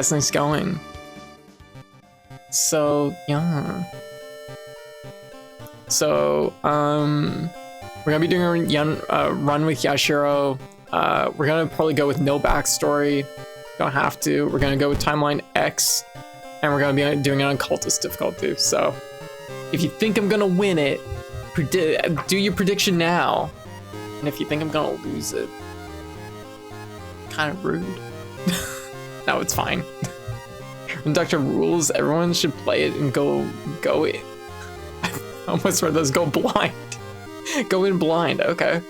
how's things going? So, yeah. So, we're gonna be doing a run with Yashiro. We're gonna probably go with no backstory. Don't have to. We're gonna go with Timeline X, and we're gonna be doing it on cultist difficulty. So, if you think I'm gonna win it, do your prediction now. And if you think I'm gonna lose it, kind of rude. No, it's fine. When Dr. Rules, everyone should play it and go in. I almost read those, go blind. Go in blind, okay.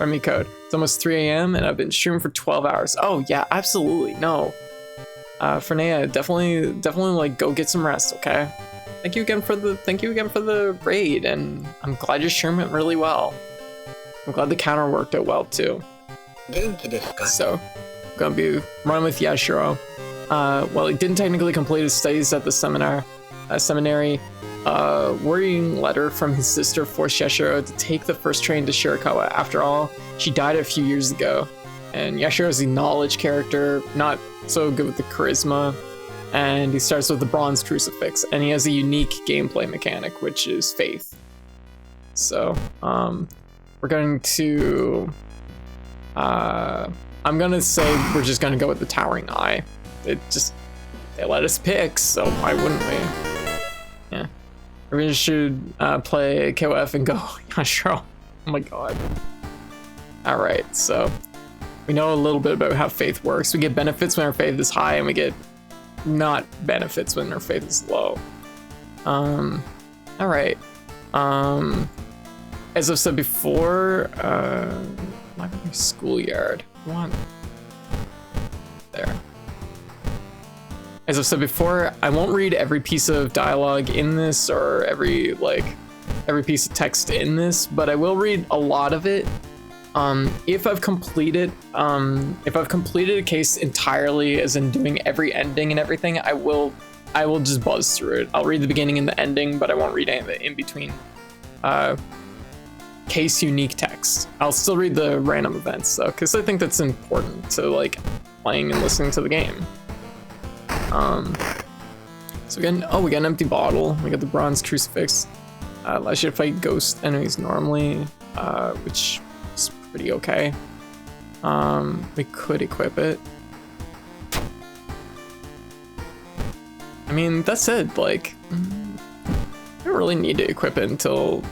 Run me code. It's almost 3 a.m. and I've been streaming for 12 hours. Oh yeah, absolutely, no. Fernea, definitely like go get some rest, okay? Thank you again for the raid, and I'm glad your stream went really well. I'm glad the counter worked out well too. So, I'm gonna be running with Yashiro. Well, he didn't technically complete his studies at the seminary. Worrying letter from his sister forced Yashiro to take the first train to Shirakawa. After all, she died a few years ago. And Yashiro's a knowledge character, not so good with the charisma. And he starts with the bronze crucifix, and he has a unique gameplay mechanic, which is faith. So, we're going to, I'm gonna say we're just gonna go with the Towering Eye. They let us pick, so why wouldn't we? Yeah. We should play KOF and go Yashiro. Oh my god. Alright, so we know a little bit about how faith works. We get benefits when our faith is high, and we get not benefits when our faith is low. Alright. As I've said before, library schoolyard. What? There. As I've said before, I won't read every piece of dialogue in this or every piece of text in this, but I will read a lot of it. If I've completed a case entirely, as in doing every ending and everything, I will just buzz through it. I'll read the beginning and the ending, but I won't read any of the in between case unique text. I'll still read the random events though, because I think that's important to like playing and listening to the game. So again, we got an empty bottle. We got the bronze crucifix. Allows you to fight ghost enemies normally, which is pretty okay. We could equip it. I mean, that said, like, I don't really need to equip it until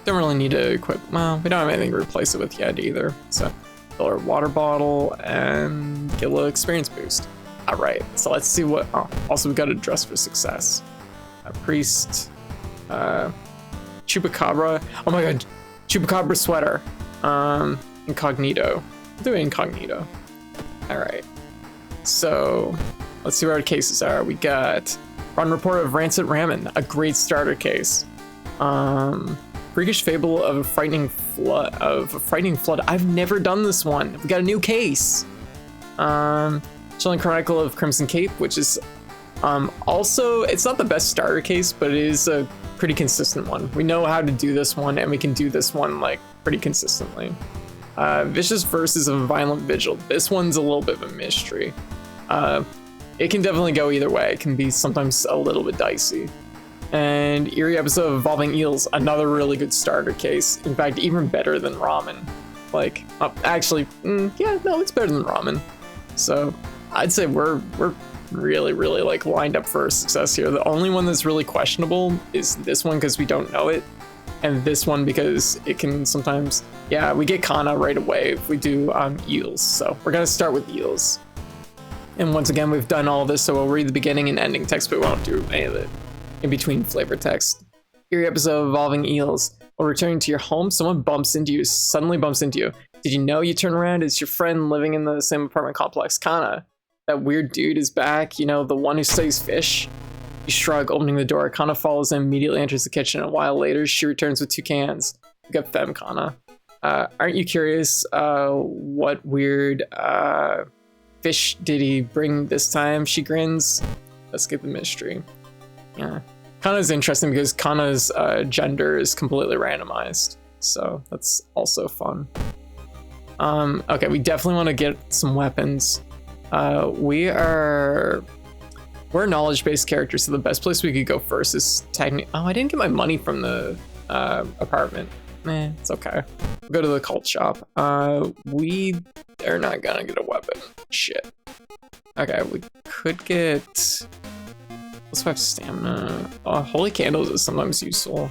don't really need to equip. Well, we don't have anything to replace it with yet either. So, fill our water bottle and get a little experience boost. All right, so let's see what. Oh, also we got to dress for success. A priest, chupacabra. Oh my god, chupacabra sweater. Incognito. I'll do incognito. All right. So let's see where our cases are. We got Run Report of Rancid Ramen, a great starter case. Freakish Fable of a Frightening Flood. I've never done this one. We got a new case. Chilling Chronicle of Crimson Cape, which is also, it's not the best starter case, but it is a pretty consistent one. We know how to do this one, and we can do this one like pretty consistently. Vicious Verses of a Violent Vigil. This one's a little bit of a mystery. It can definitely go either way. It can be sometimes a little bit dicey. And Eerie Episode of Evolving Eels, another really good starter case. In fact, even better than Ramen. Like, actually, yeah, no, it's better than Ramen. So I'd say we're really like lined up for success here. The only one that's really questionable is this one because we don't know it, and this one because it can sometimes, yeah, we get Kana right away if we do Eels. So we're gonna start with Eels. And once again, we've done all this, so we'll read the beginning and ending text, but we won't do any of it in between flavor text. Eerie Episode of Evolving Eels. While returning to your home, someone suddenly bumps into you. Did you know? You turn around, it's your friend living in the same apartment complex, Kana. That weird dude is back, you know, the one who studies fish. You shrug, opening the door. Kana follows and immediately enters the kitchen. A while later, she returns with 2 cans. You got Fem, Kana. Aren't you curious what weird fish did he bring this time? She grins. Let's get the mystery. Yeah. Kana's interesting because Kana's gender is completely randomized. So that's also fun. Okay, we definitely want to get some weapons. We're a knowledge-based character, so the best place we could go first is technically. Oh, I didn't get my money from the apartment. It's okay. We'll go to the cult shop. We are not gonna get a weapon. Shit. Okay, we could get. Let's have stamina. Holy candles is sometimes useful.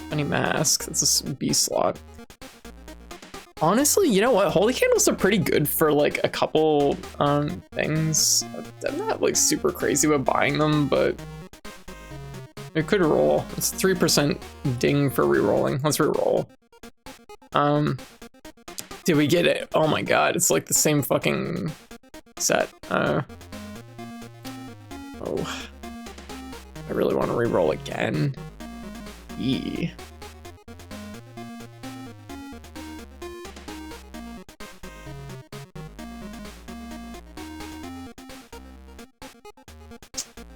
Funny mask. That's a B slot. Honestly, you know what? Holy candles are pretty good for like a couple things. I'm not like super crazy about buying them, but it could roll. It's 3% ding for re-rolling. Let's re-roll. Did we get it? Oh my god, it's like the same fucking set. Oh. I really want to re-roll again. E.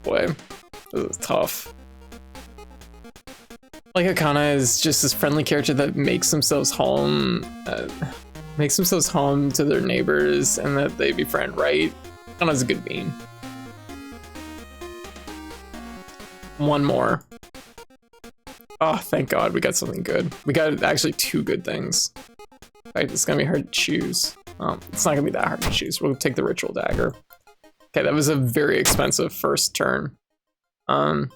Boy, this is tough. Like Akana is just this friendly character that makes themselves home to their neighbors and that they befriend, right? Akana's a good bean. One more. Oh, thank God, we got something good. We got actually 2 good things. Right, it's gonna be hard to choose. It's not gonna be that hard to choose. We'll take the ritual dagger. Okay, that was a very expensive first turn. I'm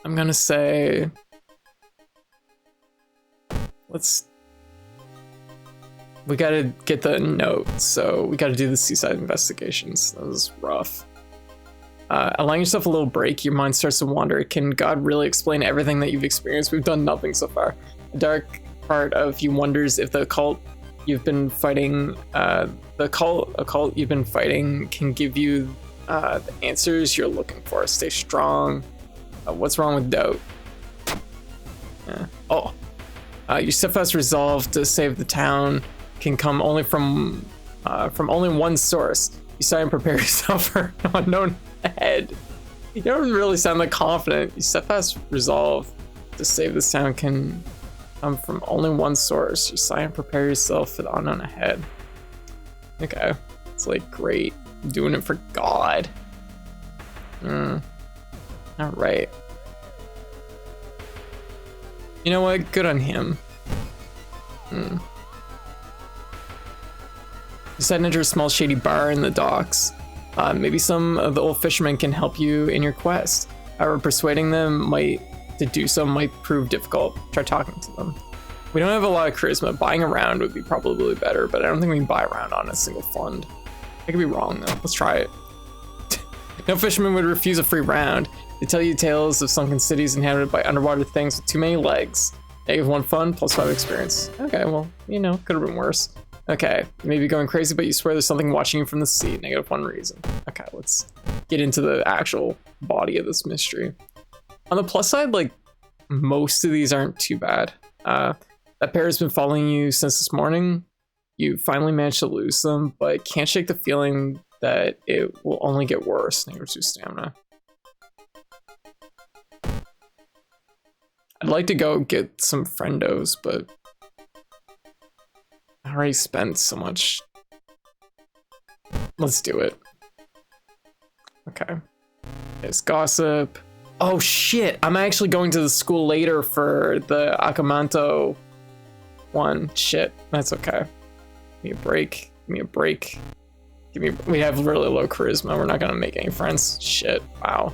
gonna say, we gotta get the note, so we gotta do the seaside investigations. That was rough. Allowing yourself a little break, your mind starts to wander. Can God really explain everything that you've experienced? We've done nothing so far. A dark part of you wonders if the occult you've been fighting, can give you the answers you're looking for. Stay strong. What's wrong with doubt? Your steadfast resolve to save the town can come only from only one source. You sigh and prepare yourself for an unknown ahead. You don't really sound like confident. Your steadfast resolve to save this town can come from only one source. You sigh and prepare yourself for the unknown ahead. Okay, it's like great. I'm doing it for God. All right. You know what? Good on him. You decide to enter a small shady bar in the docks. Maybe some of the old fishermen can help you in your quest. However, persuading them to do so might prove difficult. Try talking to them. We don't have a lot of charisma. Buying a round would be probably better, but I don't think we can buy a round on a single fund. I could be wrong though. Let's try it. No fisherman would refuse a free round. They tell you tales of sunken cities inhabited by underwater things with too many legs. -1 fun, +5 experience. Okay, well, you know, could have been worse. Okay, maybe going crazy, but you swear there's something watching you from the sea. -1 reason. Okay, let's get into the actual body of this mystery. On the plus side, like, most of these aren't too bad. That pair has been following you since this morning. You finally managed to lose them, but can't shake the feeling that it will only get worse. -2 stamina. I'd like to go get some friendos, but I already spent so much. Let's do it. Okay. There's gossip. Oh shit, I'm actually going to the school later for the Akamanto one. Shit, that's okay. Give me a break. Give me a break. We have really low charisma. We're not gonna make any friends. Shit, wow.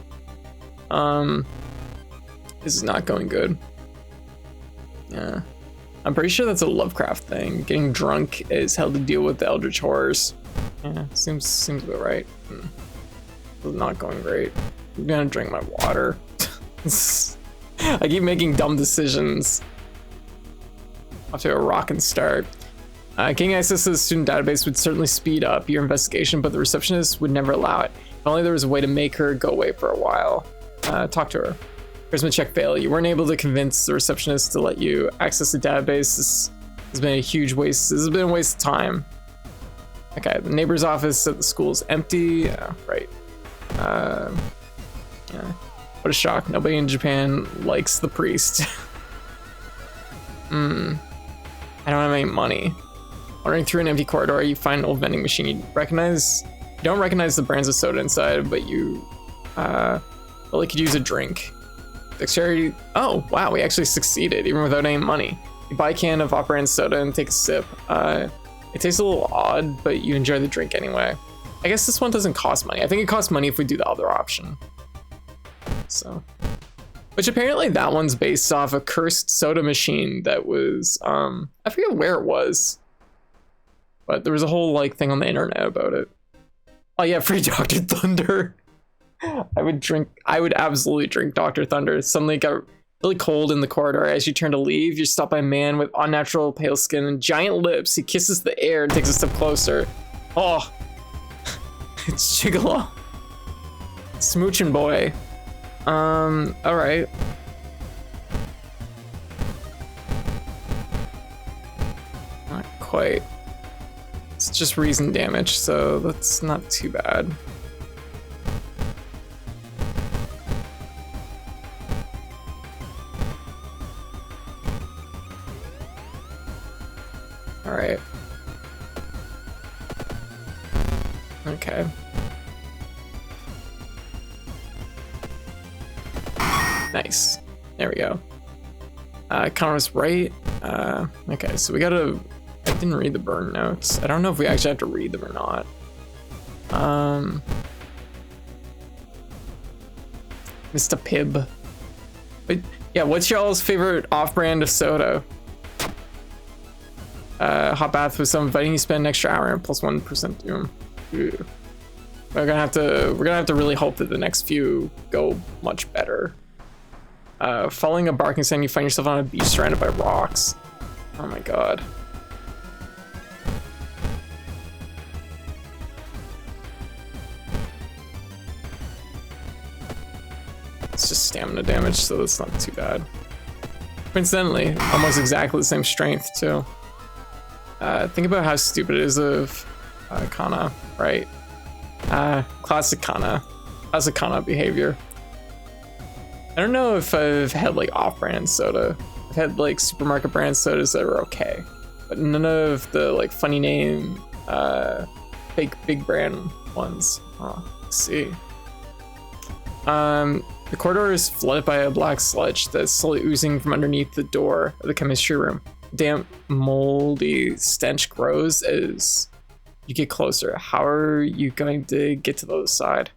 This is not going good. Yeah. I'm pretty sure that's a Lovecraft thing. Getting drunk is how to deal with the Eldritch horrors. Yeah, seems about right. This is not going great. I'm gonna drink my water. I keep making dumb decisions. Off to a rockin' start. Getting access to the student database would certainly speed up your investigation, but the receptionist would never allow it. If only there was a way to make her go away for a while. Talk to her. Charisma check fail. You weren't able to convince the receptionist to let you access the database. This has been a huge waste. This has been a waste of time. Okay, the neighbor's office at the school is empty. Yeah, right. Yeah. What a shock. Nobody in Japan likes the priest. I don't have any money. Wandering through an empty corridor, you find an old vending machine. You don't recognize the brands of soda inside, but you really could use a drink. Dexterity. Oh, wow, we actually succeeded, even without any money. You buy a can of off-brand soda and take a sip. It tastes a little odd, but you enjoy the drink anyway. I guess this one doesn't cost money. I think it costs money if we do the other option. So, which apparently that one's based off a cursed soda machine that was, I forget where it was, but there was a whole like thing on the internet about it. Oh yeah, free Dr. Thunder. I would absolutely drink Dr. Thunder. Suddenly it got really cold in the corridor. As you turn to leave, you're stopped by a man with unnatural pale skin and giant lips. He kisses the air and takes a step closer. Oh, it's Gigolo. Smoochin' boy. All right. Not quite. It's just reason damage, so that's not too bad. All right. Okay. Nice. There we go. Connor's right. Okay, so we gotta... I didn't read the burn notes. I don't know if we actually have to read them or not. Mr. Pibb. But yeah, what's y'all's favorite off-brand of soda? Hot bath with some inviting. You spend an extra hour and plus 1% doom. Ooh. We're gonna have to really hope that the next few go much better. Following a barking sound, you find yourself on a beach surrounded by rocks. Oh my god. It's just stamina damage, so it's not too bad. Coincidentally, almost exactly the same strength too. Think about how stupid it is of Kana, right? Classic Kana behavior. I don't know if I've had like off-brand soda. I've had like supermarket brand sodas that are okay, but none of the like funny name, fake big brand ones. Let's see. The corridor is flooded by a black sludge that's slowly oozing from underneath the door of the chemistry room. Damp, moldy stench grows as you get closer. How are you going to get to the other side?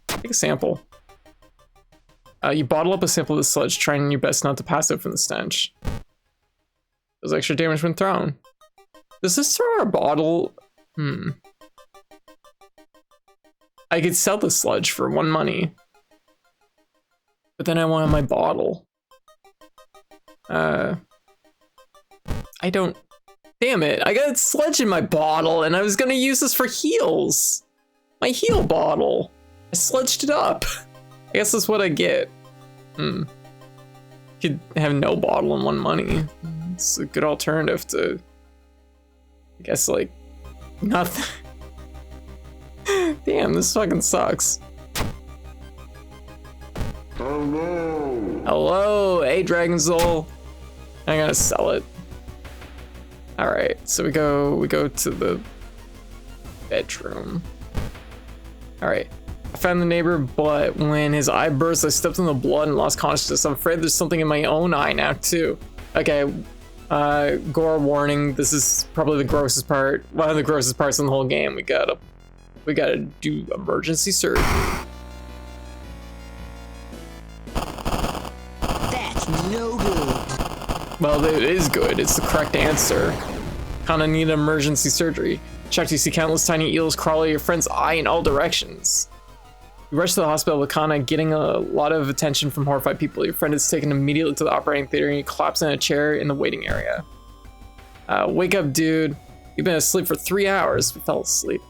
Take a sample. You bottle up a sample of the sludge, trying your best not to pass out from the stench. Does extra damage when thrown. Does this throw our bottle? I could sell the sludge for 1 money. But then I want my bottle. I don't... Damn it, I got sludge in my bottle and I was gonna use this for heals. My heal bottle. I sludged it up. I guess that's what I get. Could have no bottle and 1 money. It's a good alternative to... I guess like... nothing. Damn, this fucking sucks. Hello, hey Dragon Soul. I'm gonna sell it. All right, so we go to the bedroom. All right, I found the neighbor, but when his eye burst, I stepped in the blood and lost consciousness. I'm afraid there's something in my own eye now too. Okay, gore warning. This is probably the grossest part. One of the grossest parts in the whole game. We gotta do emergency surgery. That's no good. Well, it is good. It's the correct answer. Kinda need emergency surgery. Checked, you see countless tiny eels crawl out of your friend's eye in all directions. You rush to the hospital with Kana, getting a lot of attention from horrified people. Your friend is taken immediately to the operating theater and you collapse in a chair in the waiting area. Wake up, dude. You've been asleep for 3 hours. We fell asleep.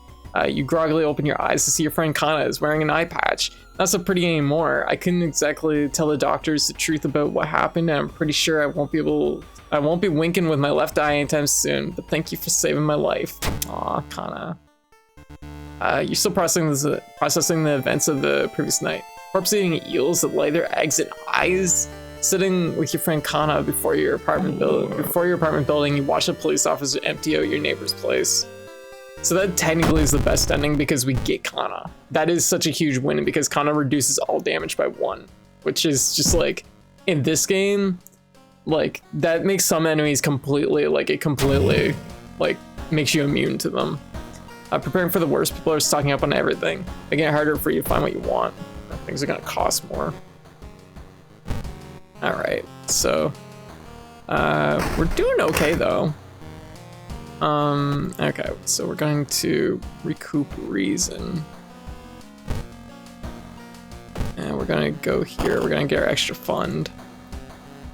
You groggily open your eyes to see your friend Kana is wearing an eye patch. Not so pretty anymore. I couldn't exactly tell the doctors the truth about what happened, and I'm pretty sure I won't be able to I won't be winking with my left eye anytime soon, but thank you for saving my life. Aw, Kana. You're still processing the events of the previous night. Corpse-eating eels that lay their eggs in eyes? Sitting with your friend Kana before your apartment building, you watch a police officer empty out your neighbor's place. So that technically is the best ending because we get Kana. That is such a huge win because Kana reduces all damage by 1, which is just like, in this game, like, that makes some enemies completely, like, it completely, like, makes you immune to them. Preparing for the worst, people are stocking up on everything, making it harder for you to find what you want. Things are gonna cost more. Alright, so, we're doing okay, though. Okay, so we're going to recoup reason. And we're gonna go here, we're gonna get our extra fund.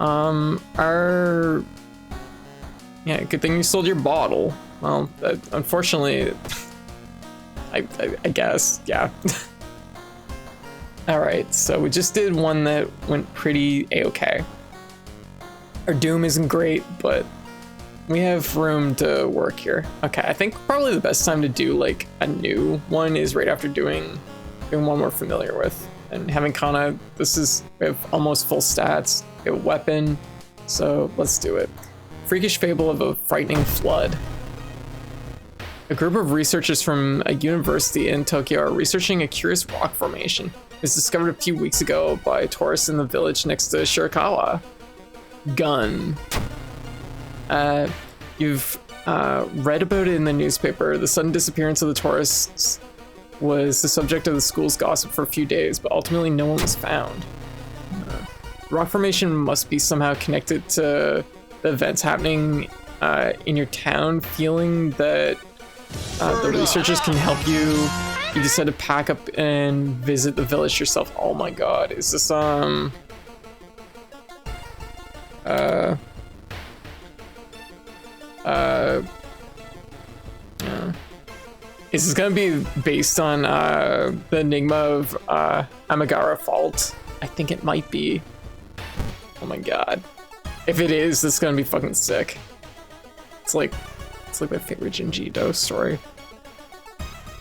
Yeah, good thing you sold your bottle. Well, unfortunately, I guess, yeah. Alright, so we just did one that went pretty a-okay. Our doom isn't great, but we have room to work here. Okay, I think probably the best time to do like a new one is right after doing one we're familiar with. And having Kana, we have almost full stats, we have a weapon, so let's do it. Freakish fable of a frightening flood. A group of researchers from a university in Tokyo are researching a curious rock formation. It was discovered a few weeks ago by tourists in the village next to Shirakawa. Gun. You've read about it in the newspaper. The sudden disappearance of the tourists was the subject of the school's gossip for a few days, but ultimately no one was found. Rock formation must be somehow connected to the events happening in your town. Feeling that the researchers can help you, you decide to pack up and visit the village yourself. Oh my god, is this is this gonna be based on the enigma of Amigara Fault? I think it might be. Oh my god. If it is, this is gonna be fucking sick. It's like my favorite Jinji-Do story.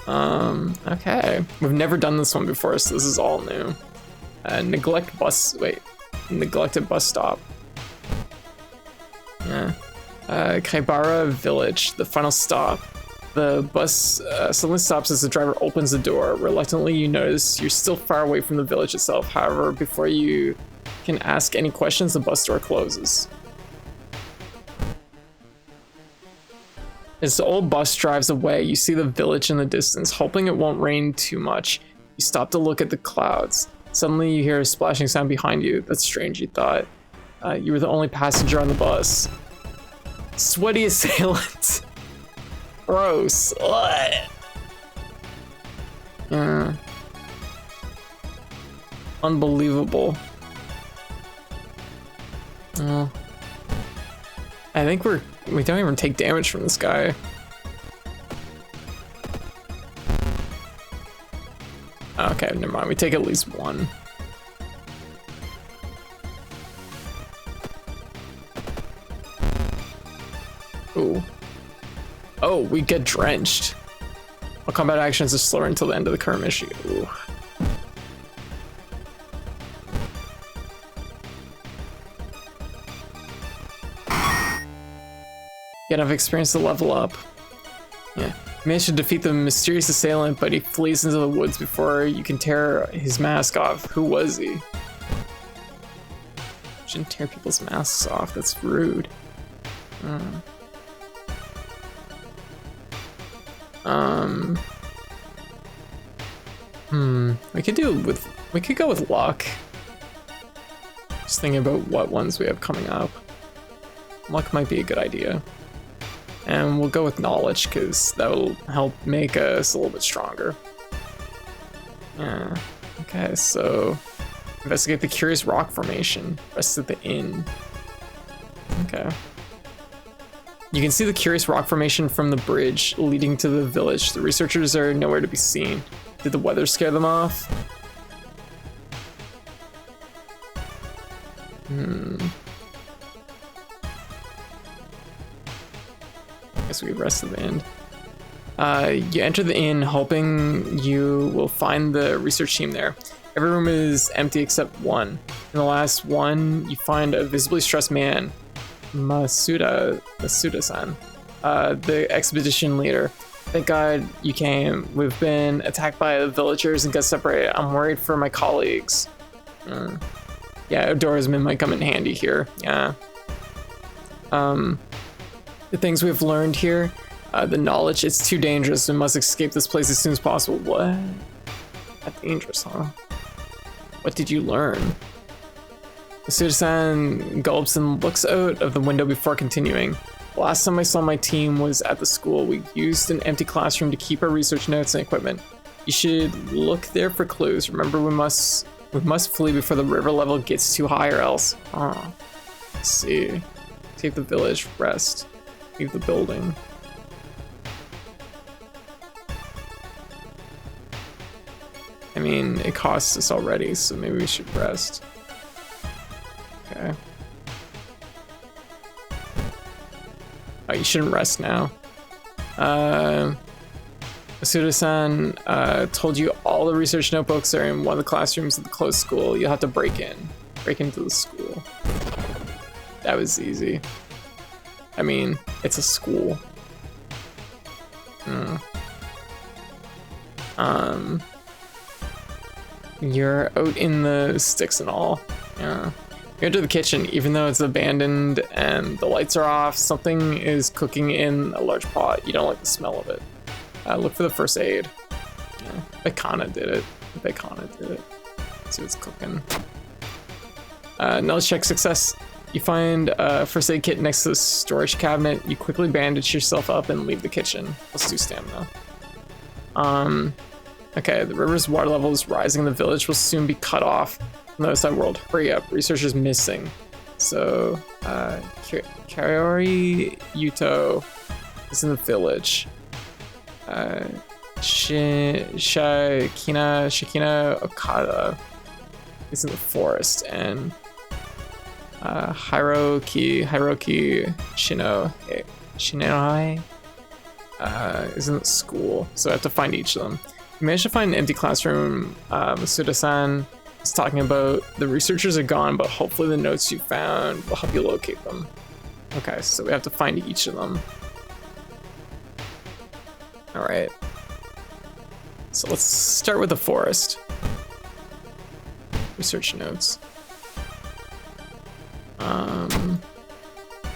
Okay. We've never done this one before, so this is all new. Neglected bus stop. Yeah. Kaibara Village, the final stop. The bus suddenly stops as the driver opens the door. Reluctantly, you notice you're still far away from the village itself. However, before you can ask any questions, the bus door closes. As the old bus drives away, you see the village in the distance. Hoping it won't rain too much, you stop to look at the clouds. Suddenly, you hear a splashing sound behind you. That's strange, you thought. You were the only passenger on the bus. Sweaty assailant. Gross. What? Unbelievable. Oh. I think we don't even take damage from this guy. Okay, never mind. We take at least 1. Ooh. Oh, we get drenched. All combat actions are slower until the end of the current mission. Ooh. Get enough experience to level up. Yeah. You managed to defeat the mysterious assailant, but he flees into the woods before you can tear his mask off. Who was he? Shouldn't tear people's masks off. That's rude. We could go with luck. Just thinking about what ones we have coming up. Luck might be a good idea. And we'll go with knowledge because that will help make us a little bit stronger. Yeah. Okay, so investigate the curious rock formation. Rest at the inn. Okay. You can see the curious rock formation from the bridge leading to the village. The researchers are nowhere to be seen. Did the weather scare them off? so we rest at the end. You enter the inn hoping you will find the research team there. Every room is empty except one. In the last one, you find a visibly stressed man, Masuda-san, the expedition leader. Thank God you came. We've been attacked by the villagers and got separated. I'm worried for my colleagues. Yeah, outdoorsmen might come in handy here. Yeah. The things we've learned here, the knowledge, it's too dangerous. We must escape this place as soon as possible. What? That's dangerous, huh? What did you learn? Masuda-san gulps and looks out of the window before continuing. Last time I saw my team was at the school. We used an empty classroom to keep our research notes and equipment. You should look there for clues. Remember, we must flee before the river level gets too high or else. Oh, let's see. Take the village, rest. Leave the building. I mean, it costs us already, so maybe we should rest. Okay. Oh, you shouldn't rest now. Masuda-san told you all the research notebooks are in one of the classrooms of the closed school. You'll have to break into the school. That was easy. I mean, it's a school. You're out in the sticks and all. Yeah. You enter the kitchen, even though it's abandoned and the lights are off, something is cooking in a large pot. You don't like the smell of it. Look for the first aid. Yeah, Bekana did it. See what's cooking. Knowledge check success. You find a first aid kit next to the storage cabinet. You quickly bandage yourself up and leave the kitchen. Let's do stamina. Okay, the river's water level is rising. The village will soon be cut off from the outside world. Hurry up, researchers missing. So, Kaori Yuto is in the village. Shikina Okada is in the forest, and Hiroki Shinohei is in the school. So I have to find each of them. You managed to find an empty classroom. Masuda-san is talking about the researchers are gone, but hopefully the notes you found will help you locate them. Okay, so we have to find each of them. All right. So let's start with the forest. Research notes. The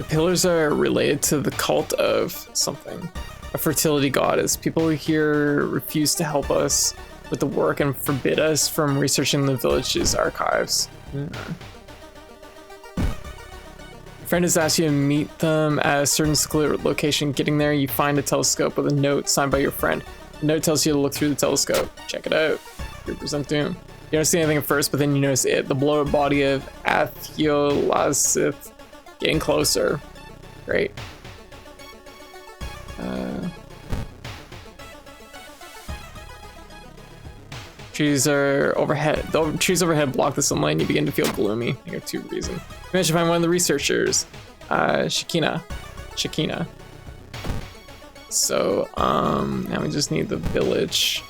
pillars are related to the cult of something. A fertility goddess. People here refuse to help us with the work and forbid us from researching the village's archives. A friend has asked you to meet them at a certain secluded location. Getting there, you find a telescope with a note signed by your friend. The note tells you to look through the telescope. Check it out. Represent doom. You don't see anything at first, but then you notice it. The bloated body of Athiolasith getting closer. Great. Trees are overhead. The trees overhead block the sunlight, and you begin to feel gloomy. You have two reasons. You managed to find one of the researchers, Shikina. So, now we just need the village.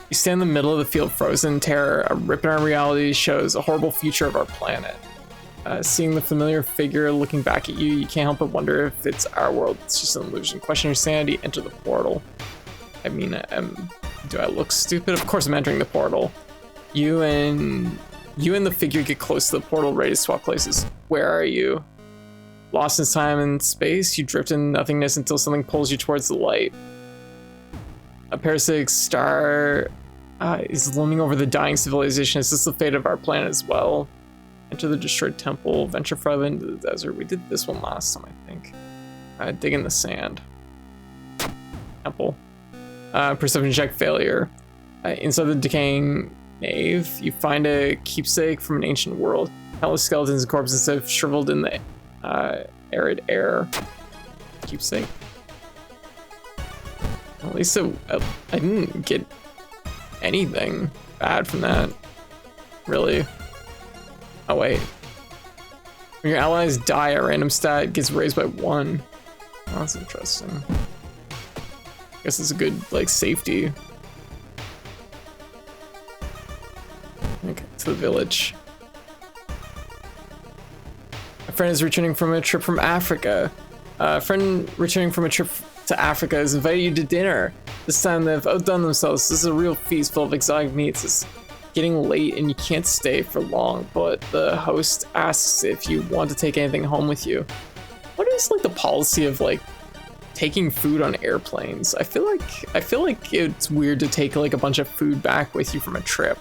You stand in the middle of the field, frozen in terror. A rip in our reality shows a horrible future of our planet. Seeing the familiar figure looking back at you, you can't help but wonder if it's our world. It's just an illusion. Question your sanity. Enter the portal. I mean, do I look stupid? Of course I'm entering the portal. You and the figure get close to the portal, ready to swap places. Where are you? Lost in time and space? You drift in nothingness until something pulls you towards the light. A parasitic star is looming over the dying civilization. Is this the fate of our planet as well? Enter the destroyed temple. Venture further into the desert. We did this one last time, I think. Dig in the sand. Temple. Perception check failure. Inside the decaying nave, you find a keepsake from an ancient world. Countless skeletons and corpses have shriveled in the arid air. Keepsake. At least I didn't get anything bad from that. Really? Oh wait. When your allies die, a random stat gets raised by 1. Oh, that's interesting. Guess it's a good, like, safety. Okay, to the village. A friend is returning from a trip from Africa. A friend returning from a trip to Africa has invited you to dinner. This time they've outdone themselves. This is a real feast full of exotic meats. It's getting late and you can't stay for long, but the host asks if you want to take anything home with you. What is like the policy of like taking food on airplanes? I feel like it's weird to take like a bunch of food back with you from a trip.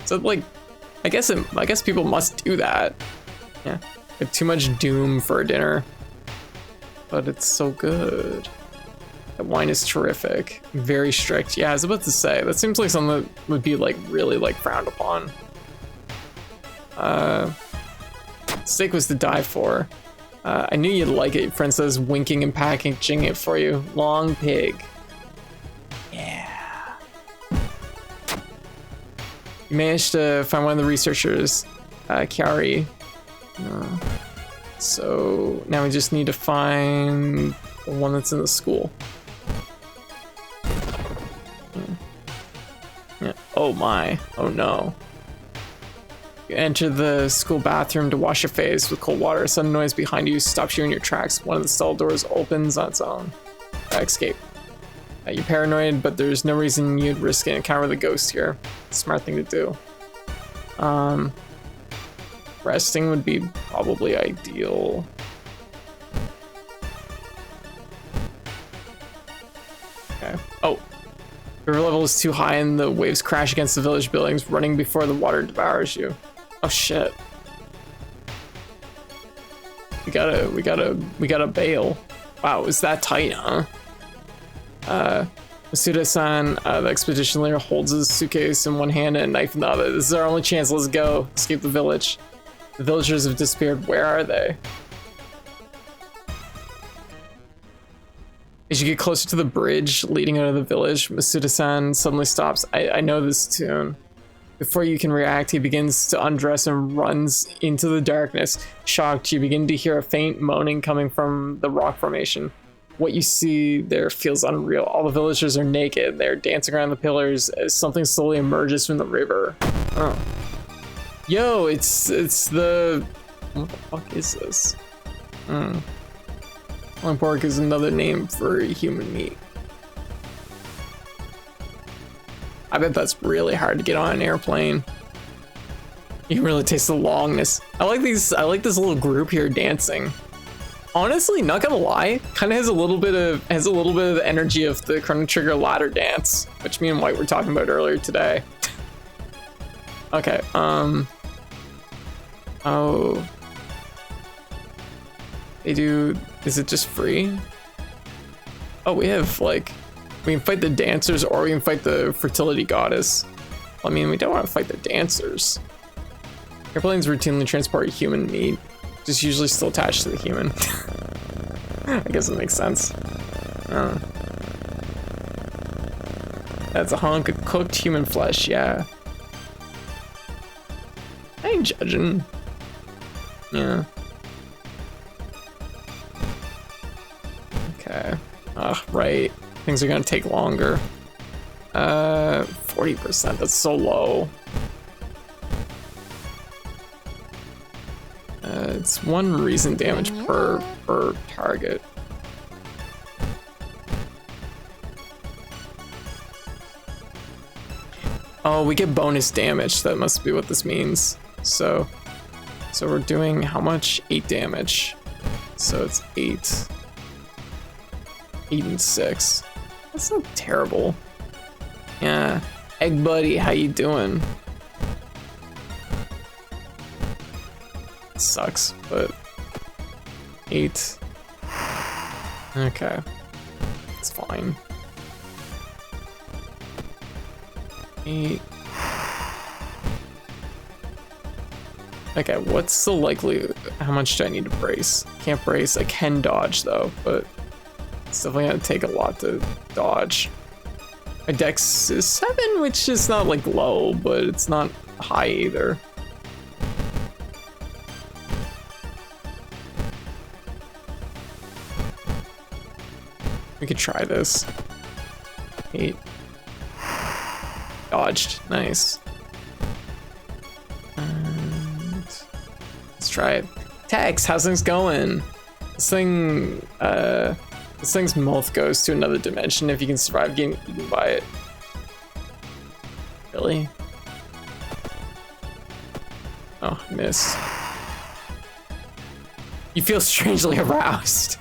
So like, I guess people must do that. Yeah, I have too much doom for a dinner, but it's so good. That wine is terrific. Very strict. Yeah, I was about to say, that seems like something that would be like really like frowned upon. Steak was to die for. I knew you'd like it. Your friend says, winking and packaging it for you. Long pig. Yeah. You managed to find one of the researchers, Kiari. So now we just need to find the one that's in the school. Yeah. Oh my. Oh no. You enter the school bathroom to wash your face with cold water. A sudden noise behind you stops you in your tracks. One of the stall doors opens on its own. Escape. You're paranoid, but there's no reason you'd risk an encounter with a ghost here. Smart thing to do. Resting would be probably ideal. Okay. Oh. The river level is too high and the waves crash against the village buildings, running before the water devours you. Oh shit. We gotta bail. Wow, it's that tight, huh? Masuda-san, the expedition leader, holds his suitcase in one hand and a knife in the other. This is our only chance, let's go. Escape the village. The villagers have disappeared. Where are they? As you get closer to the bridge leading out of the village, Masuda-san suddenly stops. I know this tune. Before you can react, he begins to undress and runs into the darkness. Shocked, you begin to hear a faint moaning coming from the rock formation. What you see there feels unreal. All the villagers are naked. They're dancing around the pillars as something slowly emerges from the river. Oh. Yo, it's the... What the fuck is this? Pork is another name for human meat. I bet that's really hard to get on an airplane. You can really taste the longness. I like this little group here dancing. Honestly, not gonna lie, kind of has a little bit of the energy of the Chrono Trigger ladder dance, which me and White were talking about earlier today. Okay, oh. They do, is it just free? Oh, we have like, we can fight the dancers or we can fight the fertility goddess. I mean, we don't want to fight the dancers. Airplanes routinely transport human meat, just usually still attached to the human. I guess it makes sense. That's a hunk of cooked human flesh, yeah. I ain't judging. Yeah. Okay. Right. Things are gonna take longer. 40%, that's so low. It's 1 reason damage per target. Oh, we get bonus damage. That must be what this means. So we're doing how much? 8 damage. So it's 8 and 6. That's not terrible. Yeah. Egg buddy, how you doing? It sucks, but 8. Okay. It's fine. 8. Okay, what's the likelihood? How much do I need to brace? Can't brace. I can dodge though, but it's definitely gonna take a lot to dodge. My dex is 7, which is not like low, but it's not high either. We could try this. 8. Dodged. Nice. And let's try it. Tex, how's things going? This thing's mouth goes to another dimension if you can survive getting eaten by it. Really? Oh, miss. You feel strangely aroused.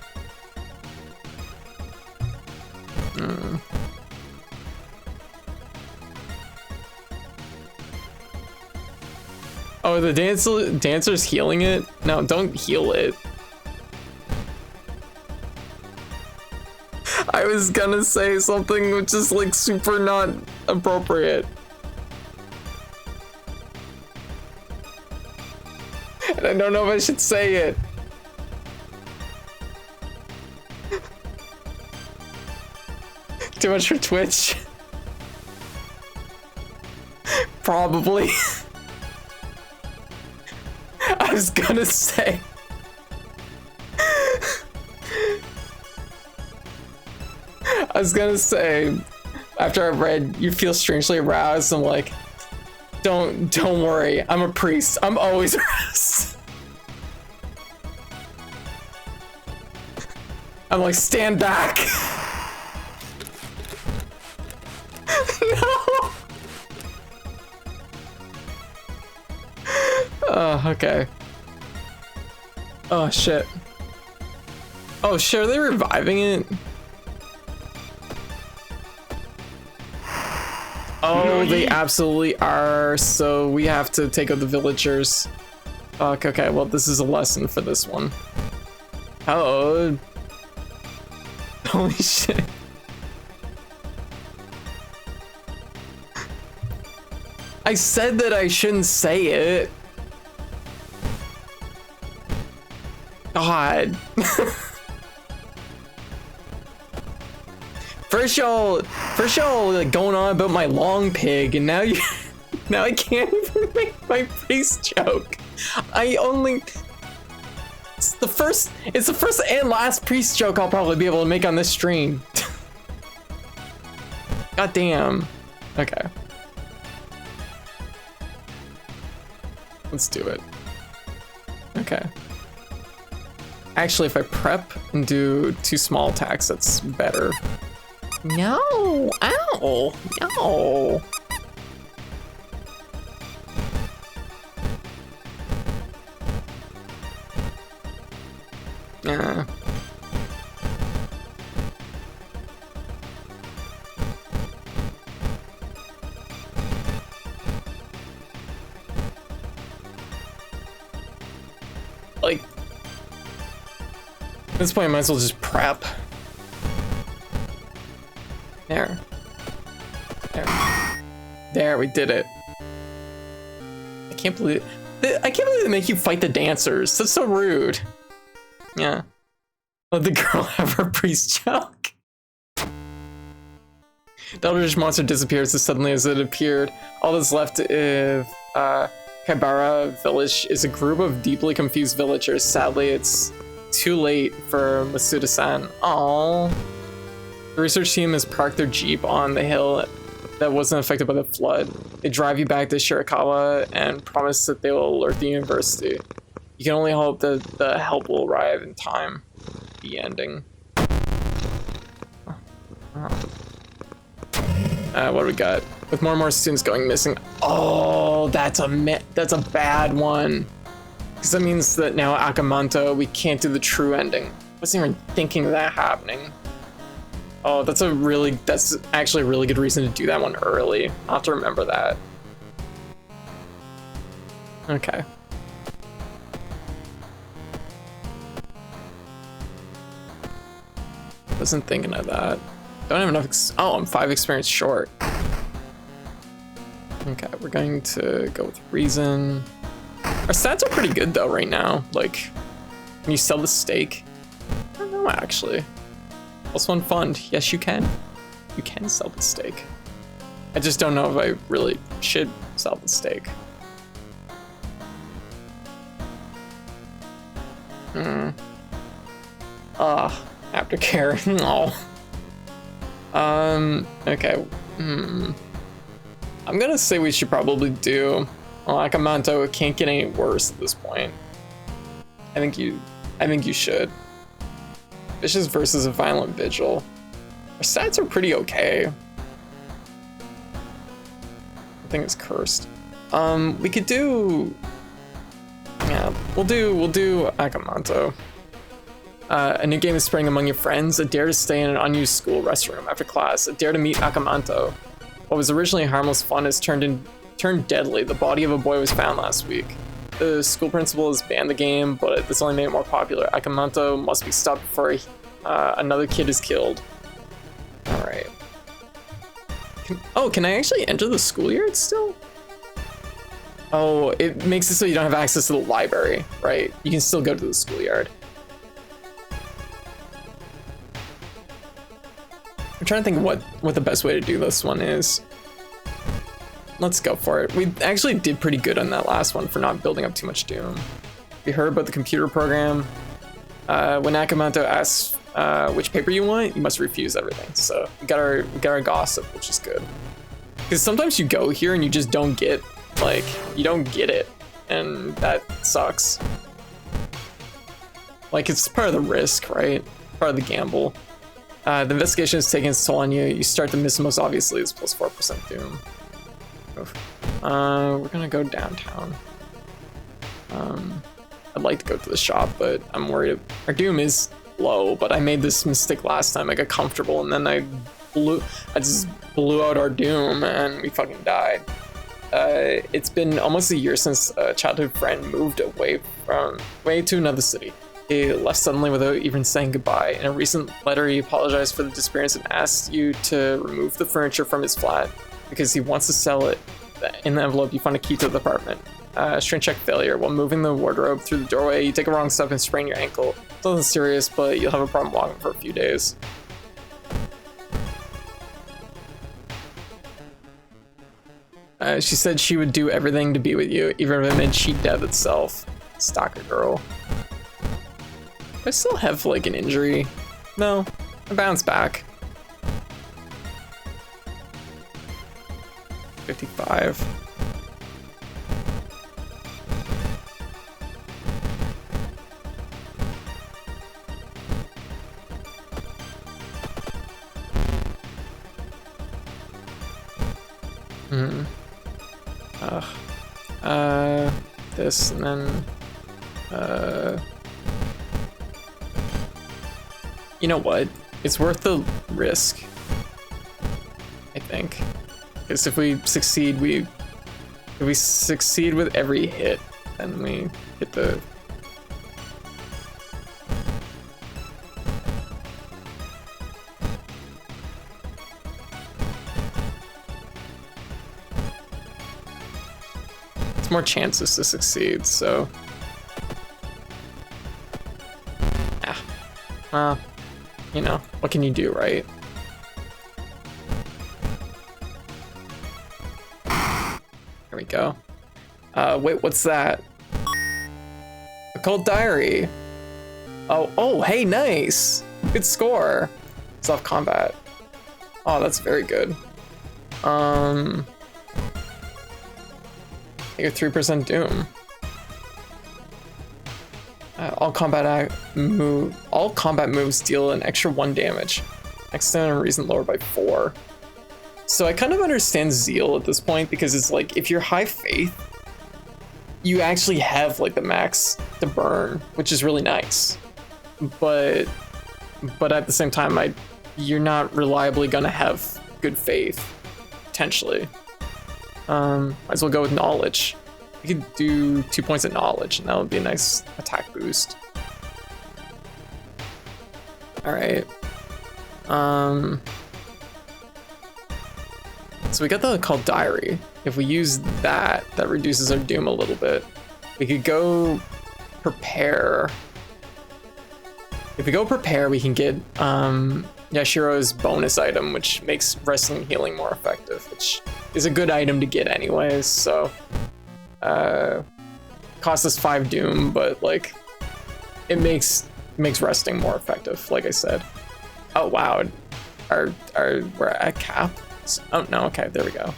Oh, the dancer's healing it? No, don't heal it. I was gonna say something which is like super not appropriate. And I don't know if I should say it. Too much for Twitch? Probably. I was gonna say. I was gonna say, after I read you feel strangely aroused, I'm like, don't worry, I'm a priest. I'm always aroused. I'm like, stand back. No. Oh, okay. Oh shit. Oh shit, are they reviving it? Oh, they absolutely are. So we have to take out the villagers. Fuck, okay, well this is a lesson for this one. Oh. Holy shit. I said that I shouldn't say it. God. First y'all like going on about my long pig, and now I can't even make my priest joke. It's the first and last priest joke I'll probably be able to make on this stream. God damn. Okay. Let's do it. Okay. Actually, if I prep and do 2 small attacks, that's better. No! Ow! No! Like, at this point, I might as well just prep. There. There, we did it. I can't believe they make you fight the dancers. That's so rude. Yeah. Let the girl have her priest joke. The eldritch monster disappears as suddenly as it appeared. All that's left of Kaibara village is a group of deeply confused villagers. Sadly, it's too late for Masuda-san. Aww. The research team has parked their jeep on the hill that wasn't affected by the flood. They drive you back to Shirakawa and promise that they will alert the university. You can only hope that the help will arrive in time. The ending. What do we got? With more and more students going missing. Oh, that's a bad one. Because that means that now Akamanto, we can't do the true ending. Wasn't even thinking of that happening. Oh, that's actually a really good reason to do that one early. I'll have to remember that. Okay. Wasn't thinking of that. Don't have enough oh, I'm 5 experience short. Okay, we're going to go with reason. Our stats are pretty good though right now. Like, can you sell the steak? I don't know actually. +1 fund. Yes, you can. You can sell the steak. I just don't know if I really should sell the steak. Aftercare. No. Okay. I'm gonna say we should probably do Akamanto. It can't get any worse at this point. I think you should. Vicious versus a Violent Vigil. Our stats are pretty okay. I think it's cursed. We could do. Yeah, we'll do Akamanto. A new game is spreading among your friends. A dare to stay in an unused school restroom after class. A dare to meet Akamanto. What was originally harmless fun has turned deadly. The body of a boy was found last week. The school principal has banned the game, but this only made it more popular. Akamanto must be stopped before another kid is killed. All right. Can I actually enter the schoolyard still? Oh, it makes it so you don't have access to the library, right? You can still go to the schoolyard. I'm trying to think what the best way to do this one is. Let's go for it. We actually did pretty good on that last one for not building up too much doom. We heard about the computer program. When Akamanto asks which paper you want, you must refuse everything. So we got our gossip, which is good. Because sometimes you go here and you just don't get, like, you don't get it, and that sucks. Like, it's part of the risk, right? Part of the gamble. The investigation is taking its toll on you. You start to miss most obviously. It's plus 4% doom. Oof. We're gonna go downtown. I'd like to go to the shop, but I'm worried. Our doom is low, but I made this mistake last time. I got comfortable and then I just blew out our doom and we fucking died. It's been almost a year since a childhood friend moved away to another city. He left suddenly without even saying goodbye. In a recent letter, he apologized for the disappearance and asked you to remove the furniture from his flat because he wants to sell it. In the envelope, you find a key to the apartment. Strength check failure. While moving the wardrobe through the doorway, you take a wrong step and sprain your ankle. It's nothing serious, but you'll have a problem walking for a few days. She said she would do everything to be with you, even if it meant cheat death itself. Stalker girl. I still have like an injury. No, I bounce back. 55. This and then you know what? It's worth the risk, I think. Because if we succeed, with every hit, then we hit the. It's more chances to succeed, so. You know, what can you do, right? There we go. Wait, what's that? A cold diary. Oh, hey, nice. Good score. Soft combat. Oh, that's very good. I get 3% doom. All combat moves deal an extra 1 damage. Extent and reason lower by 4. So I kind of understand Zeal at this point because it's like if you're high faith, you actually have like the max to burn, which is really nice. But at the same time, you're not reliably gonna have good faith, potentially. Might as well go with knowledge. You could do 2 points of knowledge, and that would be a nice attack boost. All right. So we got the called diary. If we use that reduces our doom a little bit. We could go prepare. If we go prepare, we can get Yashiro's bonus item, which makes resting and healing more effective, which is a good item to get anyways. So costs us 5 doom, but like it makes resting more effective, like I said. Oh wow, we're at cap. Oh no, okay, there we go.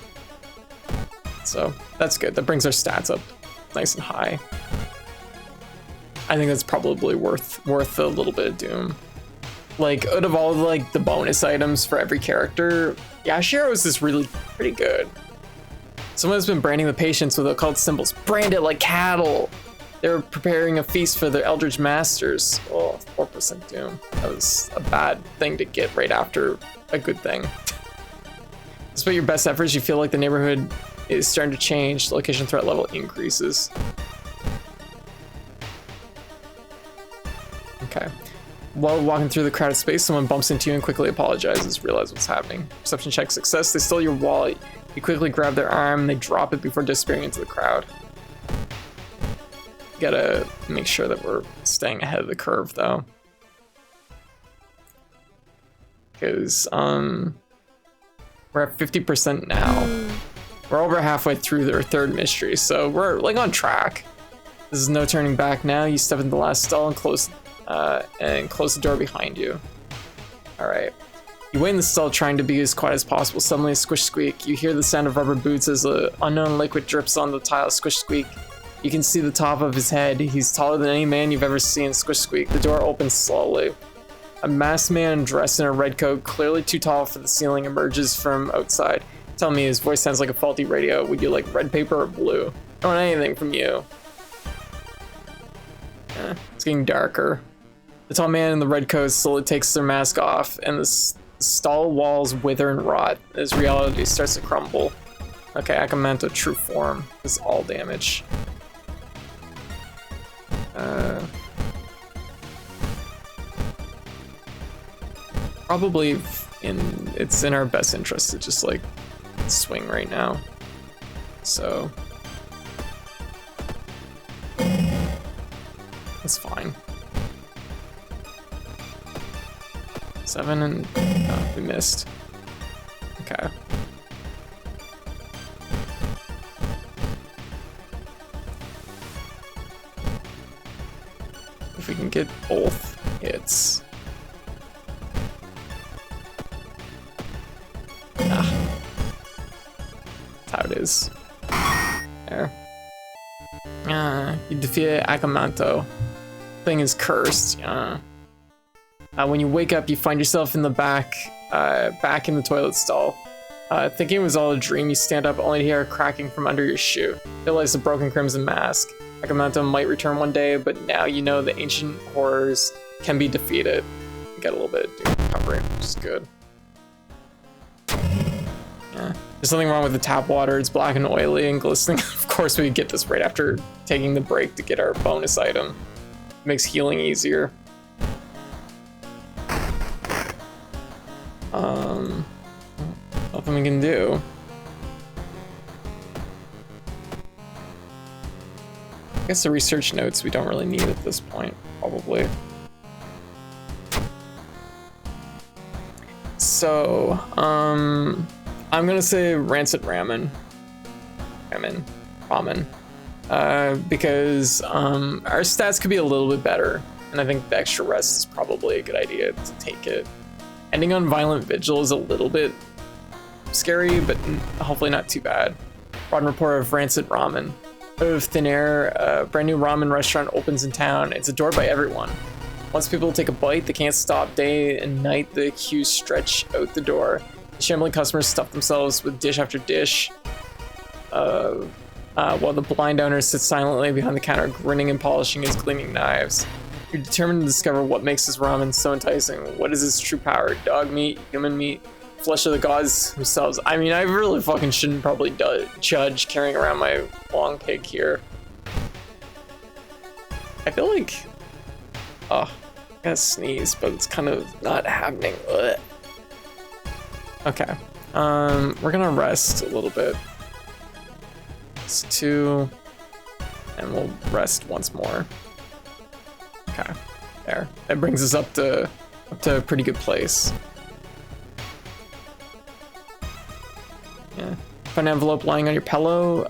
So that's good. That brings our stats up nice and high. I think that's probably worth a little bit of doom. Like, out of all like the bonus items for every character, Yashiro's is really pretty good. Someone's been branding the patients with occult symbols. Brand it like cattle. They're preparing a feast for their Eldritch Masters. Oh, 4% doom. That was a bad thing to get right after a good thing. Despite your best efforts, you feel like the neighborhood is starting to change. The location threat level increases. Okay. While walking through the crowded space, someone bumps into you and quickly apologizes. Realize what's happening. Perception check success. They stole your wallet. You quickly grab their arm and they drop it before disappearing into the crowd. Gotta make sure that we're staying ahead of the curve though. Because we're at 50% now. We're over halfway through their third mystery, so we're like on track. This is no turning back now. You step into the last stall and close the door behind you. All right. You wait in the stall trying to be as quiet as possible. Suddenly a squish squeak. You hear the sound of rubber boots as an unknown liquid drips on the tile. Squish squeak. You can see the top of his head. He's taller than any man you've ever seen. Squish squeak. The door opens slowly. A masked man dressed in a red coat, clearly too tall for the ceiling, emerges from outside. Tell me, his voice sounds like a faulty radio. Would you like red paper or blue? I don't want anything from you. It's getting darker. The tall man in the red coat slowly takes their mask off, and the stall walls wither and rot as reality starts to crumble. Okay, Akamento true form is all damage. Probably it's in our best interest to just like swing right now. So that's fine. 7 and we missed. Okay. If we can get both hits. That's how it is. There. You defeated Akamento. Thing is cursed. When you wake up, you find yourself in the back in the toilet stall. Thinking it was all a dream, you stand up only to hear a cracking from under your shoe. Realize the broken crimson mask. Akamento might return one day, but now you know the ancient horrors can be defeated. You get a little bit of doom recovery, which is good. Yeah. There's something wrong with the tap water. It's black and oily and glistening. Of course, we get this right after taking the break to get our bonus item. Makes healing easier. Nothing we can do. I guess the research notes we don't really need at this point, probably. So, I'm gonna say rancid ramen. Because our stats could be a little bit better, and I think the extra rest is probably a good idea to take it. Ending on violent vigil is a little bit scary, but hopefully not too bad. Broad report of rancid ramen. Out of thin air, a brand new ramen restaurant opens in town. It's adored by everyone. Once people take a bite, they can't stop. Day and night, the queues stretch out the door. The shambling customers stuff themselves with dish after dish, while the blind owner sits silently behind the counter, grinning and polishing his gleaming knives. You're determined to discover what makes this ramen so enticing. What is its true power? Dog meat, human meat, flesh of the gods themselves. I mean, I really fucking shouldn't probably judge carrying around my long pig here. I feel like, I gotta sneeze, but it's kind of not happening. Ugh. Okay, we're gonna rest a little bit. It's 2, and we'll rest once more. Okay, there. That brings us up to a pretty good place. Yeah. Find an envelope lying on your pillow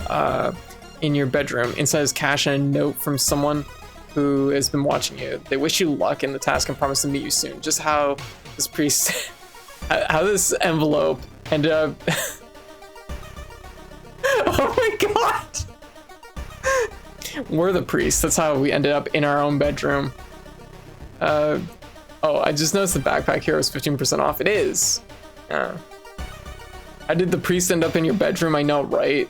in your bedroom. Inside is cash and a note from someone who has been watching you. They wish you luck in the task and promise to meet you soon. Just how this priest how this envelope ended up. Oh my god! We're the priests. That's how we ended up in our own bedroom. Oh, I just noticed the backpack here was 15% off. It is. How did the priest end up in your bedroom? I know, right?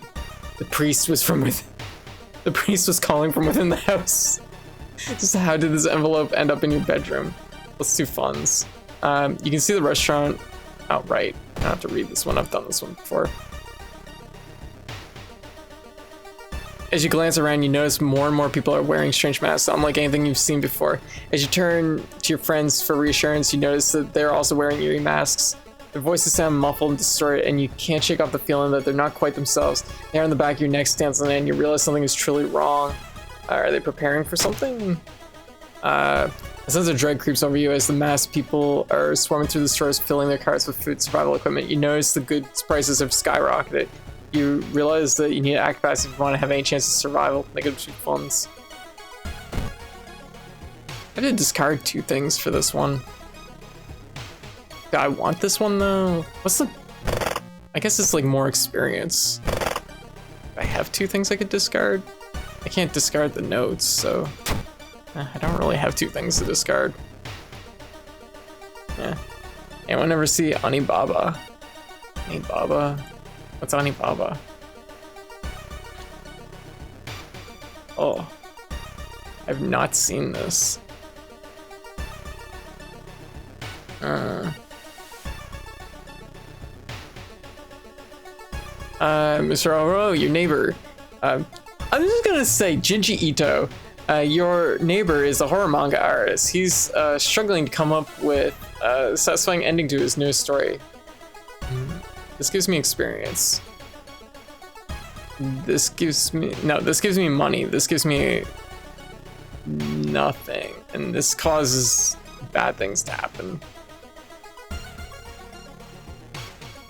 The priest was from within. The priest was calling from within the house. Just how did this envelope end up in your bedroom? Let's do funds. You can see the restaurant. Oh, right. I don't have to read this one. I've done this one before. As you glance around, you notice more and more people are wearing strange masks, unlike anything you've seen before. As you turn to your friends for reassurance, you notice that they're also wearing eerie masks. Their voices sound muffled and distorted, and you can't shake off the feeling that they're not quite themselves. The hair on the back of your neck stands on end, and you realize something is truly wrong. Are they preparing for something? A sense of dread creeps over you as the masked people are swarming through the stores, filling their carts with food survival equipment. You notice the goods prices have skyrocketed. You realize that you need to act fast if you want to have any chance of survival. Make it 2 funds. I did discard 2 things for this one. Do I want this one though? What's the... I guess it's like more experience. I have 2 things I could discard. I can't discard the notes, so... I don't really have 2 things to discard. Yeah. Anyone ever see Anibaba? Anibaba? What's Anibaba? Oh. I've not seen this. Mr. Oro, your neighbor. I'm just gonna say, Junji Ito, your neighbor is a horror manga artist. He's struggling to come up with a satisfying ending to his newest story. This gives me experience. This gives me money. This gives me nothing. And this causes bad things to happen.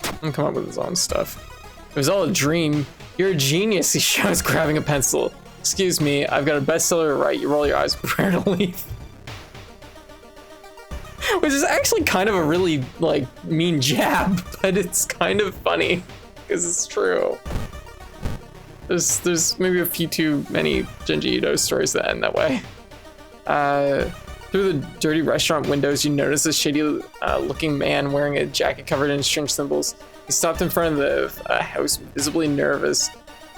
I'm gonna come up with his own stuff. It was all a dream. You're a genius, he shouts, grabbing a pencil. Excuse me, I've got a bestseller to write. You roll your eyes, prepare to leave. Which is actually kind of a really, like, mean jab, but it's kind of funny, because it's true. There's maybe a few too many Junji Ito stories that end that way. Through the dirty restaurant windows, you notice a shady looking man wearing a jacket covered in strange symbols. He stopped in front of the house, visibly nervous.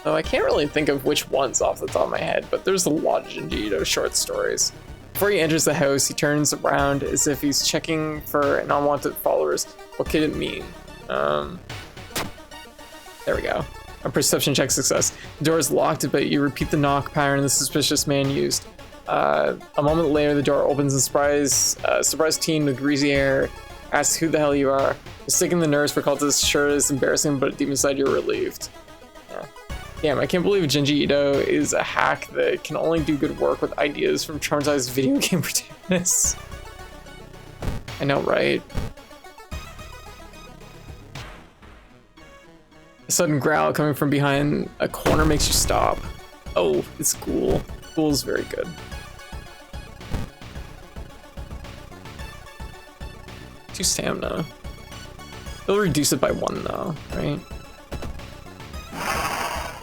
Though I can't really think of which ones off the top of my head, but there's a lot of Junji Ito short stories. Before he enters the house, he turns around as if he's checking for unwanted followers. What could it mean? There we go. A perception check success. The door is locked, but you repeat the knock pattern the suspicious man used. A moment later, the door opens and surprised teen with greasy hair asks who the hell you are. Mistaking the nurse for cultists sure is embarrassing, but deep inside you're relieved. Yeah. Damn, I can't believe Junji Ito is a hack that can only do good work with ideas from traumatized video game protagonists. I know, right? A sudden growl coming from behind a corner makes you stop. Oh, it's Ghoul. Ghoul's very good. Two stamina. It'll reduce it by 1 though, right?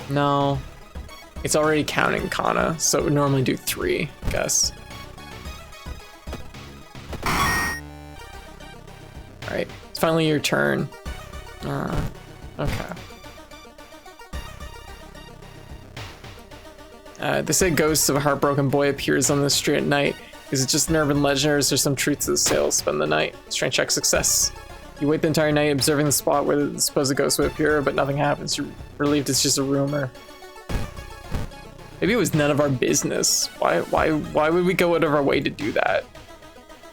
No. It's already counting Kana, so it would normally do 3, I guess. Alright, it's finally your turn. Okay. They say ghosts of a heartbroken boy appears on the street at night. Is it just an urban legend or is there some truth to the sale? Spend the night. Strength check success. You wait the entire night observing the spot where the supposed ghost would appear, but nothing happens. You're relieved it's just a rumor. Maybe it was none of our business. Why would we go out of our way to do that?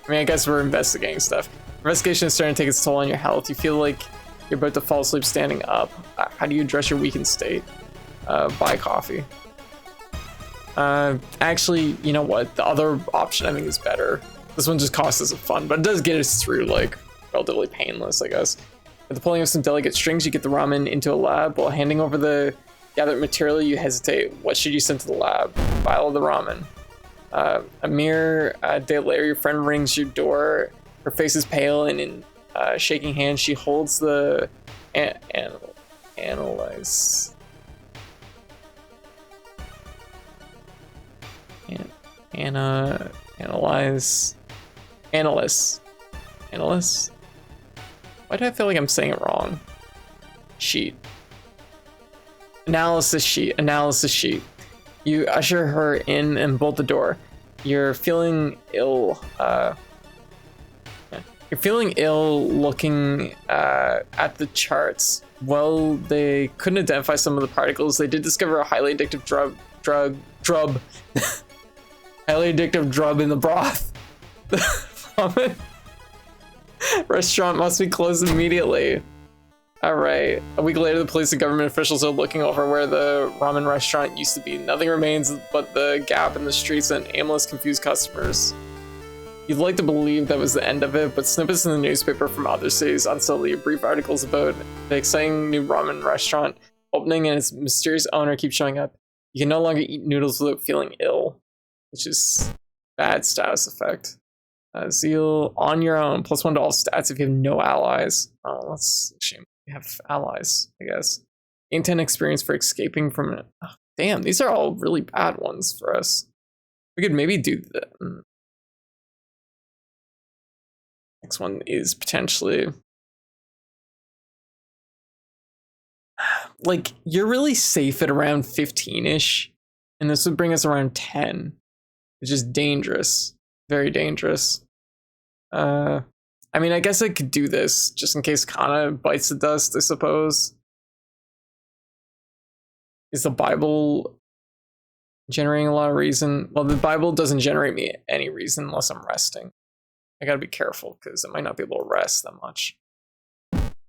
I mean, I guess we're investigating stuff. Investigation is starting to take its toll on your health. You feel like you're about to fall asleep standing up. How do you address your weakened state? Buy coffee. Actually, you know what? The other option I think is better. This one just costs us a fun, but it does get us through, like, relatively painless, I guess. With the pulling of some delicate strings, you get the ramen into a lab. While handing over the gathered material, you hesitate. What should you send to the lab? Vial of the ramen. A mere day later, your friend rings your door. Her face is pale and in shaking hands. She holds the analyze. Analyst. Why do I feel like I'm saying it wrong? Analysis sheet. You usher her in and bolt the door. You're feeling ill. Looking at the charts. Well, they couldn't identify some of the particles. They did discover a highly addictive drug. Highly addictive drug in the broth. The ramen restaurant must be closed immediately. Alright. A week later, the police and government officials are looking over where the ramen restaurant used to be. Nothing remains but the gap in the streets and aimless, confused customers. You'd like to believe that was the end of it, but snippets in the newspaper from other cities unsettle you. Brief articles about the exciting new ramen restaurant opening and its mysterious owner keep showing up. You can no longer eat noodles without feeling ill, which is bad status effect. Zeal on your own, +1 to all stats if you have no allies. Oh, that's a shame. You have allies, I guess. Gain 10 experience for escaping from it. Oh, damn, these are all really bad ones for us. We could maybe do the next one is potentially like you're really safe at around 15-ish, and this would bring us around 10, which is dangerous, very dangerous. I mean, I guess I could do this just in case Kana bites the dust, I suppose. Is the Bible generating a lot of reason? Well, the Bible doesn't generate me any reason unless I'm resting. I gotta be careful because I might not be able to rest that much.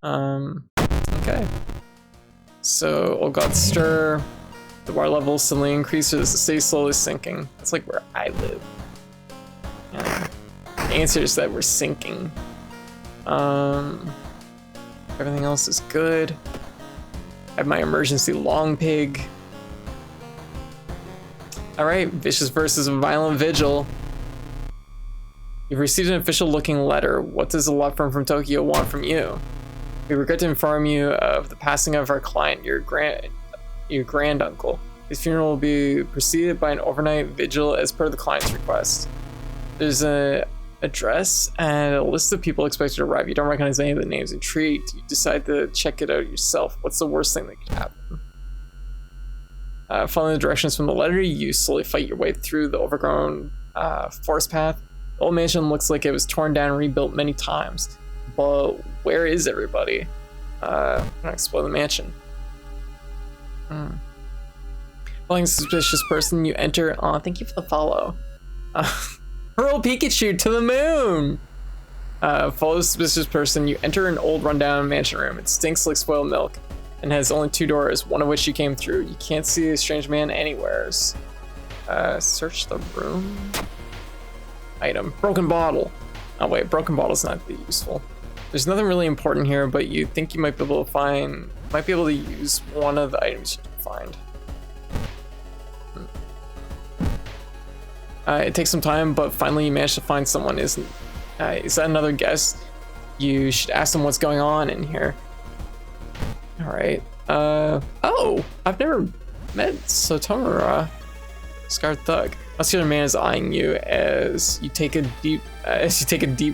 Okay. So, oh god, stir. The water level suddenly increases, the city slowly sinking. That's like where I live. Yeah. The answer is that we're sinking. Everything else is good. I have my emergency long pig. Alright, vicious versus violent vigil. You've received an official looking letter. What does the law firm from Tokyo want from you? We regret to inform you of the passing of our client, your granduncle. His funeral will be preceded by an overnight vigil as per the client's request. There's an address and a list of people expected to arrive. You don't recognize any of the names. Intrigued, you decide to check it out yourself. What's the worst thing that could happen? Following the directions from the letter, you slowly fight your way through the overgrown forest path. The old mansion looks like it was torn down and rebuilt many times. But where is everybody? I'm gonna explore the mansion. Following a suspicious person, you enter. Oh, thank you for the follow. Hurl Pikachu to the moon! Follow a suspicious person, you enter an old rundown mansion room. It stinks like spoiled milk and has only 2 doors, one of which you came through. You can't see a strange man anywheres. Search the room. Item, broken bottle. Oh wait, broken bottle's not that useful. There's nothing really important here, but you think you might be able to use one of the items you can find. It takes some time, but finally you manage to find someone. Is that another guest? You should ask them what's going on in here. All right. Oh, I've never met Sotomura. Scarred Thug. Muscular man is eyeing you as you take a deep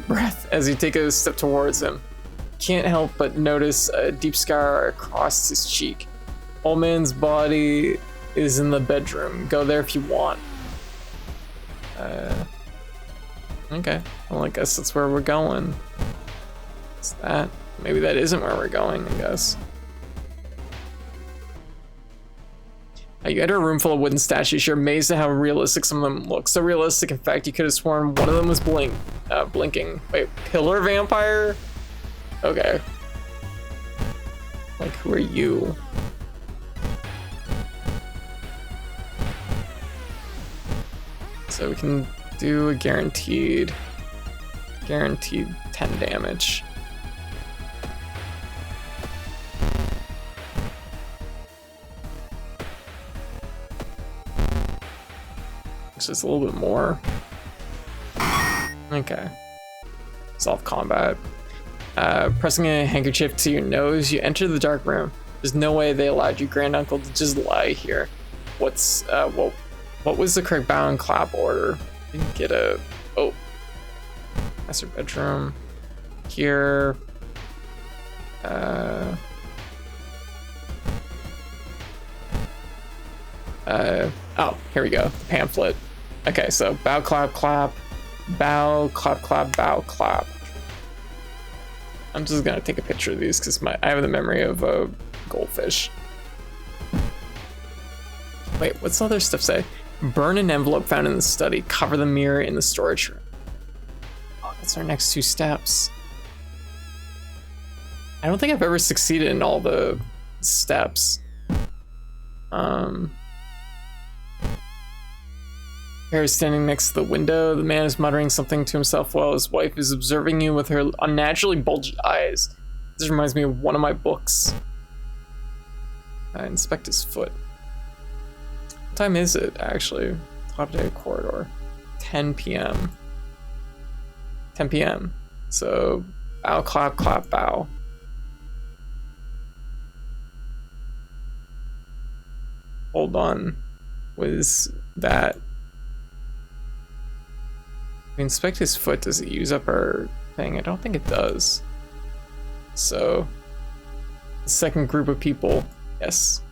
breath as you take a step towards him. Can't help but notice a deep scar across his cheek. Old man's body is in the bedroom. Go there if you want. Okay. Well, I guess that's where we're going. What's that? Maybe that isn't where we're going, I guess. You enter a room full of wooden statues. You're amazed at how realistic some of them look. So realistic, in fact, you could have sworn one of them was blinking. Wait, pillar vampire? Okay. Like, who are you? So we can do a guaranteed 10 damage. Just a little bit more. Okay. Self combat. Pressing a handkerchief to your nose, you enter the dark room. There's no way they allowed your granduncle to just lie here. What was the correct bow and clap order? Didn't get a... Oh. Master bedroom. Here. Oh, here we go. The pamphlet. Okay, so bow, clap, clap. Bow, clap, clap, bow, clap. I'm just gonna take a picture of these because I have the memory of a goldfish. Wait, what's the other stuff say? Burn an envelope found in the study. Cover the mirror in the storage room. Oh, that's our next 2 steps. I don't think I've ever succeeded in all the steps. Harry is standing next to the window. The man is muttering something to himself while his wife is observing you with her unnaturally bulgy eyes. This reminds me of one of my books. Inspect his foot. What time is it, actually? Top day corridor. 10 p.m. 10 p.m. So, bow, clap, clap, bow. Hold on. What is that? We inspect his foot. Does it use up our thing? I don't think it does. So, the second group of people. Yes.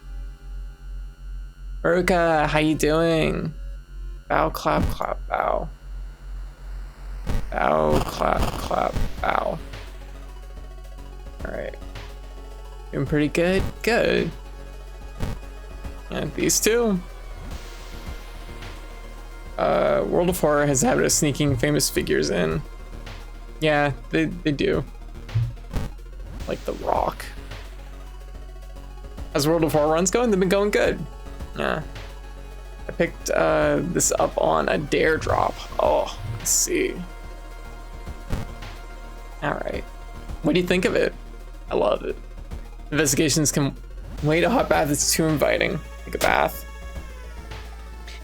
Maruka, how you doing? Bow, clap, clap, bow. Bow, clap, clap, bow. Alright. Doing pretty good? Good. And these two. World of Horror has a habit of sneaking famous figures in. Yeah, they do. Like The Rock. As World of Horror runs going, they've been going good. Yeah. I picked this up on a dare drop. Oh, let's see. Alright. What do you think of it? I love it. Investigations can wait. A hot bath is too inviting. Take a bath.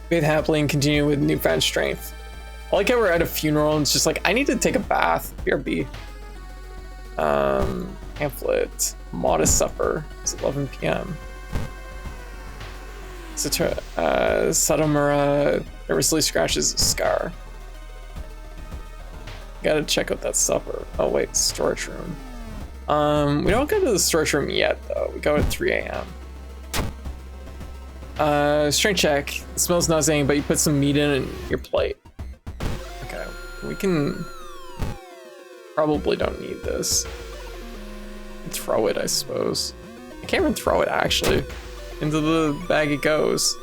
Bathe happily and continue with newfound strength. I like how we're at a funeral and it's just like, I need to take a bath. BRB. Pamphlet. Modest supper. It's 11 p.m. Satomura nervously scratches a scar. Gotta check out that supper. Oh wait, storage room. We don't go to the storage room yet though. We go at 3 a.m. Strength check. It smells nauseating, but you put some meat in your plate. Okay, we can... Probably don't need this. Throw it, I suppose. I can't even throw it, actually. Into the bag it goes.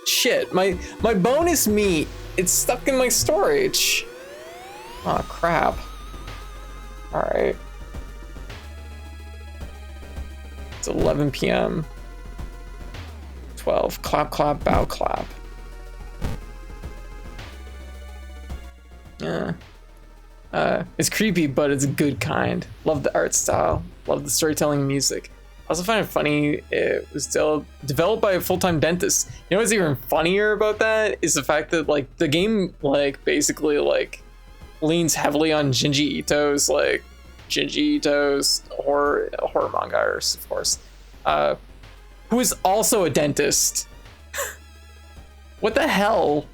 Shit, my bonus meat! It's stuck in my storage! Oh crap. Alright. It's 11 p.m. 12. Clap, clap, bow, clap. Yeah. It's creepy, but it's a good kind. Love the art style. Love the storytelling music. I also find it funny it was still developed by a full-time dentist. You know what's even funnier about that is the fact that like the game like basically like leans heavily on Junji Ito's horror manga, of course. Who is also a dentist. What the hell?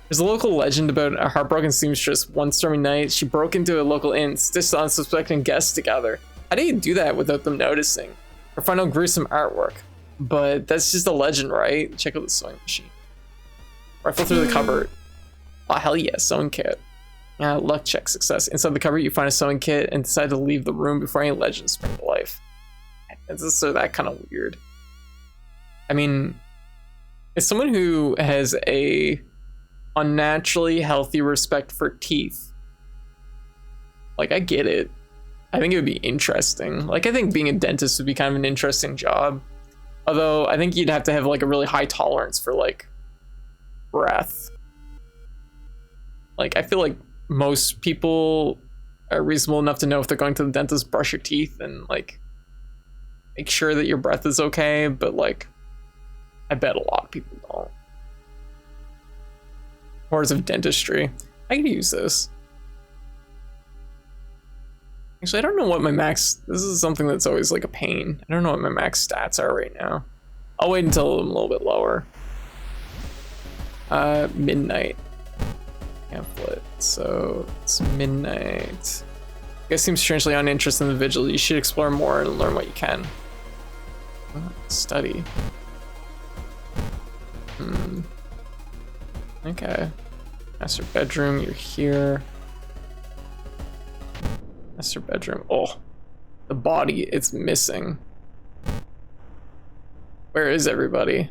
There's a local legend about a heartbroken seamstress. One stormy night, she broke into a local inn, stitched unsuspecting guests together. How do you do that without them noticing? Or find out gruesome artwork? But that's just a legend, right? Check out the sewing machine. Rifle through the cupboard. Oh, hell yeah, sewing kit. Yeah, luck check, success. Inside the cupboard, you find a sewing kit and decide to leave the room before any legends spring to life. It's just so that kind of weird. I mean, as someone who has a unnaturally healthy respect for teeth, like I get it. I think it would be interesting. Like I think being a dentist would be kind of an interesting job. Although I think you'd have to have like a really high tolerance for like breath. Like I feel like most people are reasonable enough to know if they're going to the dentist, brush your teeth and like make sure that your breath is okay, but like I bet a lot of people don't. Horrors of dentistry. I could use this. Actually, I don't know what my max, this is something that's always like a pain. I don't know what my max stats are right now. I'll wait until I'm a little bit lower. Midnight. Pamphlet, so it's midnight. You guys seem strangely uninterested in the vigil. You should explore more and learn what you can. Study. Okay. Master bedroom, you're here. Master bedroom. Oh, the body, it's missing. Where is everybody?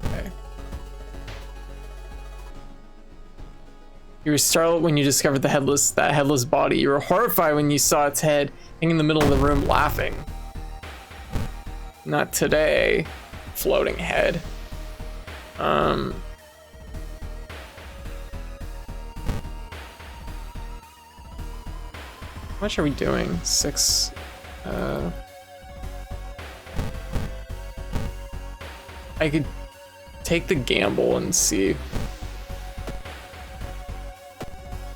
Okay. You were startled when you discovered that headless body. You were horrified when you saw its head hanging in the middle of the room laughing. Not today, floating head. How much are we doing? 6. I could take the gamble and see.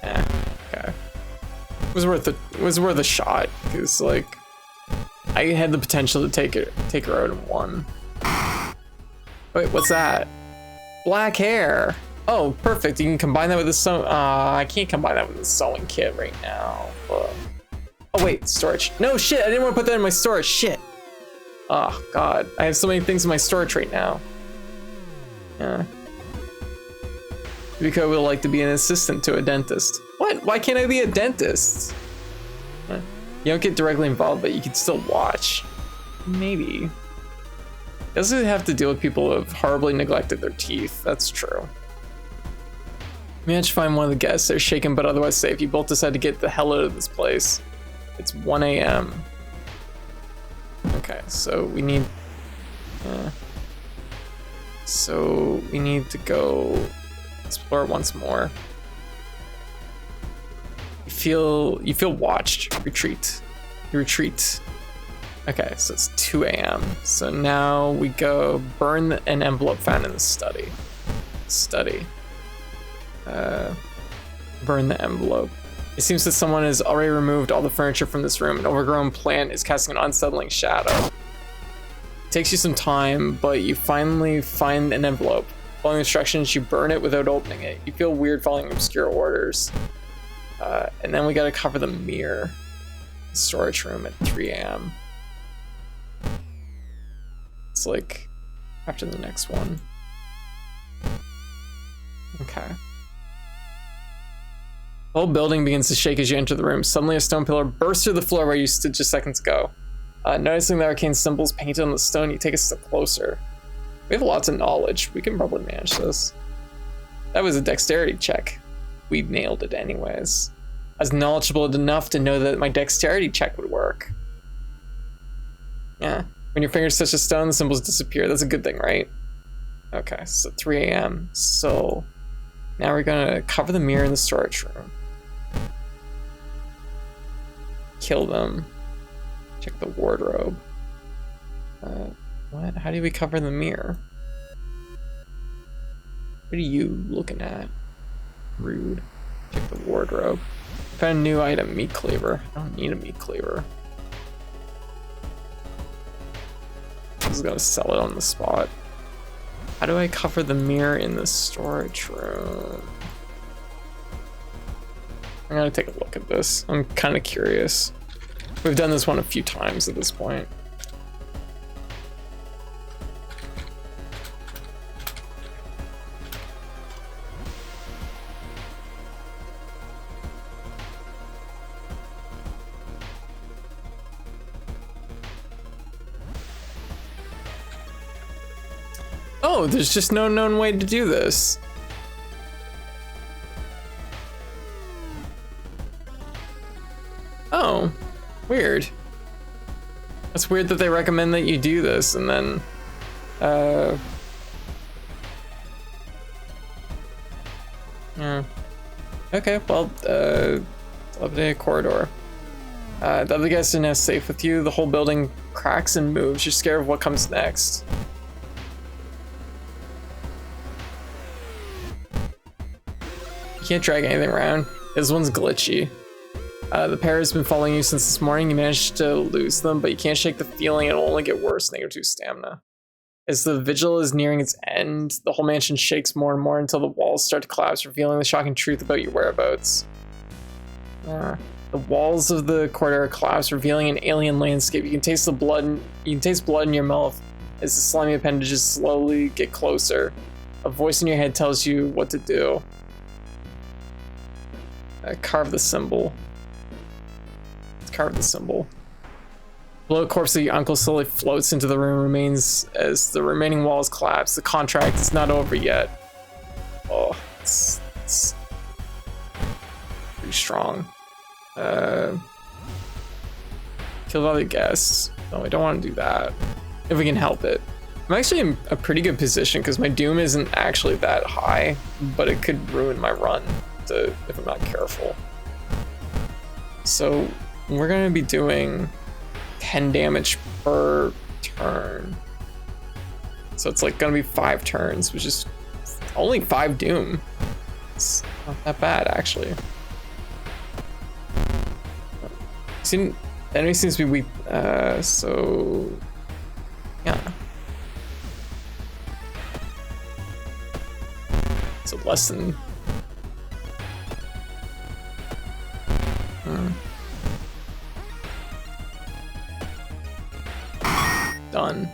Okay. It was worth a shot, because like I had the potential to take her out in 1. Wait, what's that? Black hair. Oh, perfect. You can combine that with the sewing. I can't combine that with the sewing kit right now. Oh wait, storage. No shit, I didn't want to put that in my storage. Shit. Oh god, I have so many things in my storage right now. Yeah. Yubiko would like to be an assistant to a dentist. What? Why can't I be a dentist? You don't get directly involved, but you can still watch. Maybe. Doesn't have to deal with people who have horribly neglected their teeth. That's true. You managed to find one of the guests. They're shaken but otherwise safe. You both decide to get the hell out of this place. It's 1 a.m. Okay, so we need... so we need to go explore once more. You feel watched. Retreat. You retreat. Okay, so it's 2 a.m. So now we go burn an envelope found in the study. Burn the envelope. It seems that someone has already removed all the furniture from this room. An overgrown plant is casting an unsettling shadow. It takes you some time, but you finally find an envelope. Following instructions, you burn it without opening it. You feel weird following obscure orders. And then we gotta cover the mirror. Storage room at 3 a.m. It's like after the next one. Okay. The whole building begins to shake as you enter the room. Suddenly a stone pillar bursts through the floor where you stood just seconds ago. Noticing the arcane symbols painted on the stone, you take a step closer. We have lots of knowledge. We can probably manage this. That was a dexterity check. We nailed it anyways. I was knowledgeable enough to know that my dexterity check would work. Yeah. When your fingers touch the stone, the symbols disappear. That's a good thing, right? Okay, so 3 a.m. So now we're gonna cover the mirror in the storage room. Kill them. Check the wardrobe. What? How do we cover the mirror? What are you looking at? Rude. Check the wardrobe. Found a new item, meat cleaver. I don't need a meat cleaver. I'm just gonna sell it on the spot. How do I cover the mirror in the storage room? I'm gonna take a look at this. I'm kind of curious. We've done this one a few times at this point. Oh, there's just no known way to do this. Oh, weird. That's weird that they recommend that you do this and then, yeah. Okay, well, update corridor. The other guys are now safe with you. The whole building cracks and moves. You're scared of what comes next. You can't drag anything around. This one's glitchy. The pair has been following you since this morning. You managed to lose them, but you can't shake the feeling it'll only get worse. -2 stamina. As the vigil is nearing its end, the whole mansion shakes more and more until the walls start to collapse, revealing the shocking truth about your whereabouts. The walls of the corridor collapse, revealing an alien landscape. You can taste the blood. You can taste blood in your mouth as the slimy appendages slowly get closer. A voice in your head tells you what to do. Carve the symbol. Carve the symbol. Below the corpse of your uncle slowly floats into the room, remains as the remaining walls collapse. The contract is not over yet. Oh, it's pretty strong. Kill all the guests. No, I don't want to do that. If we can help it. I'm actually in a pretty good position because my doom isn't actually that high, but it could ruin my run if I'm not careful. So we're gonna be doing 10 damage per turn. So it's like gonna be 5 turns, which is only 5 doom. It's not that bad actually. The enemy seems to be weak, so yeah. So less than. Done.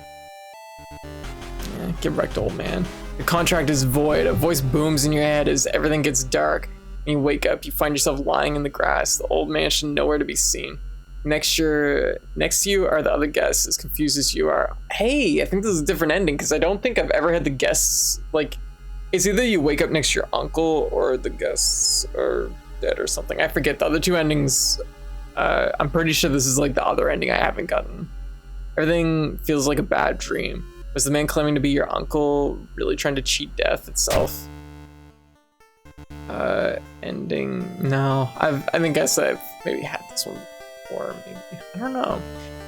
Yeah, get wrecked, old man. The contract is void. A voice booms in your head as everything gets dark. And you wake up, you find yourself lying in the grass. The old mansion nowhere to be seen. Next to you are the other guests, as confused as you are. Hey, I think this is a different ending because I don't think I've ever had the guests, like, it's either you wake up next to your uncle or the guests are dead or something. I forget the other 2 endings. I'm pretty sure this is like the other ending I haven't gotten. Everything feels like a bad dream. Was the man claiming to be your uncle really trying to cheat death itself? Ending. No, I guess I've maybe had this one before. Maybe I don't know.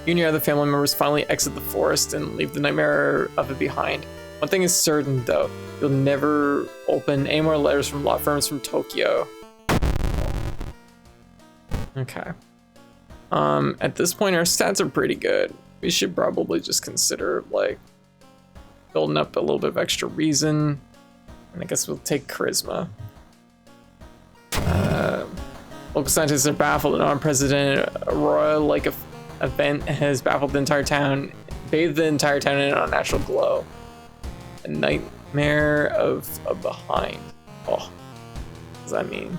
You and your other family members finally exit the forest and leave the nightmare of it behind. One thing is certain, though: you'll never open any more letters from law firms from Tokyo. Okay. At this point, our stats are pretty good. We should probably just consider like building up a little bit of extra reason, and I guess we'll take charisma. Local scientists are baffled. An unprecedented Aurora-like event has baffled the entire town, bathed the entire town in an unnatural glow. A nightmare of a behind. Oh, what does that mean?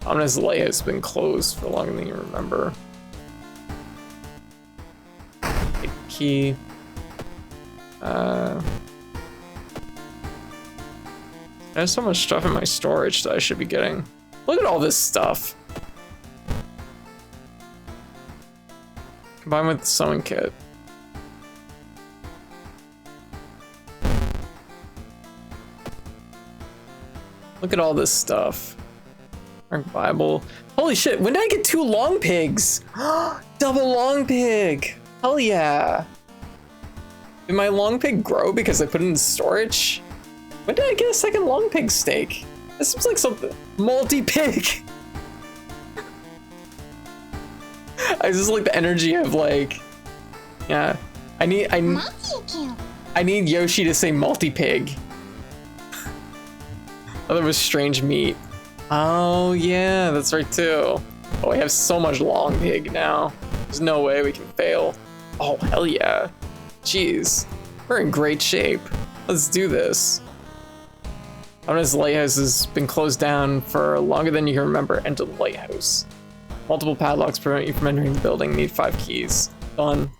Ominous Light has been closed for longer than you remember. A key. There's so much stuff in my storage that I should be getting. Look at all this stuff. Combined with the sewing kit. Look at all this stuff. Arc Bible. Holy shit, when did I get 2 long pigs? Double long pig. Hell yeah. Did my long pig grow because I put it in storage? When did I get a second long pig steak? This seems like something. Multi-pig. I just like the energy of like, yeah. I need Yoshi to say multi-pig. Oh, there was strange meat. Oh yeah, that's right too. Oh, I have so much long pig now. There's no way we can fail. Oh, hell yeah. Jeez, we're in great shape. Let's do this. Ominous Lighthouse has been closed down for longer than you can remember. Enter the lighthouse. Multiple padlocks prevent you from entering the building. Need 5 keys. Done.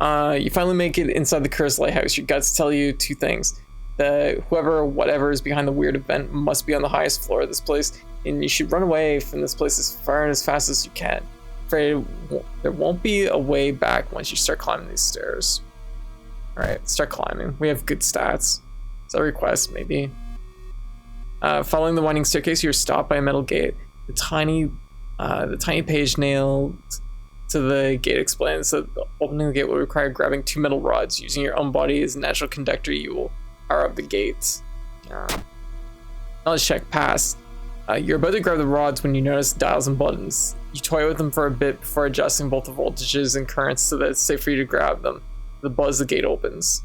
You finally make it inside the cursed lighthouse. Your guts tell you 2 things. That whoever or whatever is behind the weird event must be on the highest floor of this place, and you should run away from this place as far and as fast as you can. Afraid there won't be a way back once you start climbing these stairs. Alright, start climbing. We have good stats. Is that a request? Maybe. Following the winding staircase, you're stopped by a metal gate. The tiny page nailed to the gate explains that opening the gate will require grabbing 2 metal rods. Using your own body as a natural conductor, you will power up the gate. Knowledge check passed. You're about to grab the rods when you notice dials and buttons. You toy with them for a bit before adjusting both the voltages and currents so that it's safe for you to grab them. The buzz, the gate opens.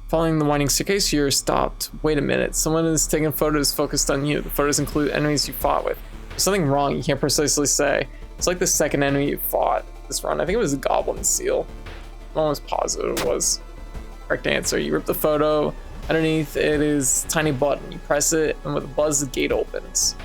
Following the winding staircase, you're stopped. Wait a minute, someone is taking photos focused on you. The photos include enemies you fought with. There's something wrong, you can't precisely say. It's like the second enemy you fought this run. I think it was a goblin seal. I'm almost positive it was. Correct answer. You rip the photo. Underneath it is a tiny button. You press it, and with a buzz, the gate opens.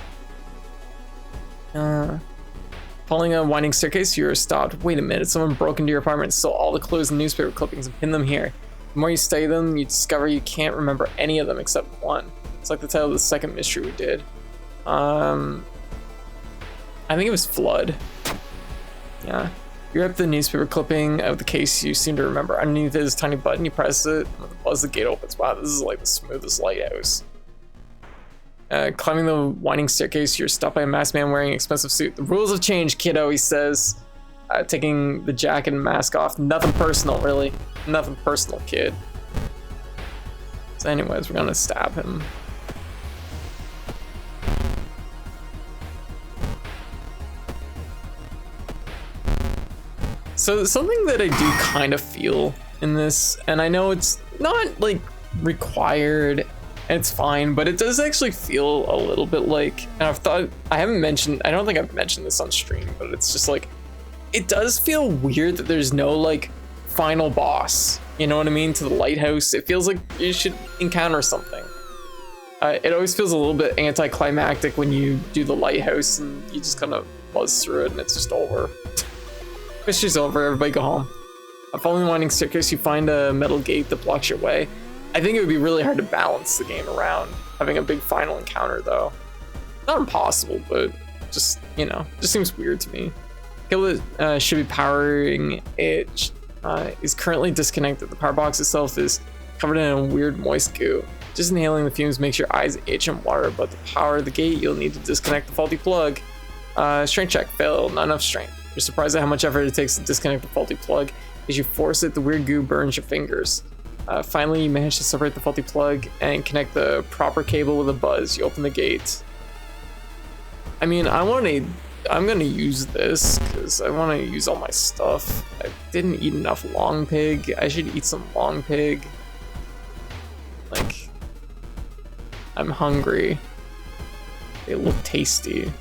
Following a winding staircase, you're stopped. Wait a minute, someone broke into your apartment, stole all the clothes and newspaper clippings and pinned them here. The more you study them, you discover you can't remember any of them except one. It's like the title of the second mystery we did. I think it was Flood. Yeah. You rip the newspaper clipping of the case you seem to remember. Underneath it is a tiny button. You press it, and with a buzz, the gate opens. Wow, this is like the smoothest lighthouse. Climbing the winding staircase, you're stopped by a masked man wearing an expensive suit. The rules have changed, kiddo, he says. Taking the jacket and mask off. Nothing personal, really. Nothing personal, kid. So anyways, we're gonna stab him. So something that I do kind of feel in this, and I know it's not like required, and it's fine, but it does actually feel a little bit like, and I don't think I've mentioned this on stream, but it's just like, it does feel weird that there's no like final boss, you know what I mean, to the lighthouse. It feels like you should encounter something. It always feels a little bit anticlimactic when you do the lighthouse and you just kind of buzz through it and it's just over. Mission's over, everybody go home. Following the winding staircase, you find a metal gate that blocks your way. I think it would be really hard to balance the game around having a big final encounter though. Not impossible, but just, you know, just seems weird to me. Skill that should be powering it is currently disconnected. The power box itself is covered in a weird moist goo. Just inhaling the fumes makes your eyes itch and water, but to power the gate, you'll need to disconnect the faulty plug. Strength check failed, not enough strength. You're surprised at how much effort it takes to disconnect the faulty plug. As you force it, the weird goo burns your fingers. Finally, you manage to separate the faulty plug and connect the proper cable with a buzz. You open the gate. I mean, I'm gonna use this because I want to use all my stuff. I didn't eat enough long pig. I should eat some long pig. Like, I'm hungry. They look tasty.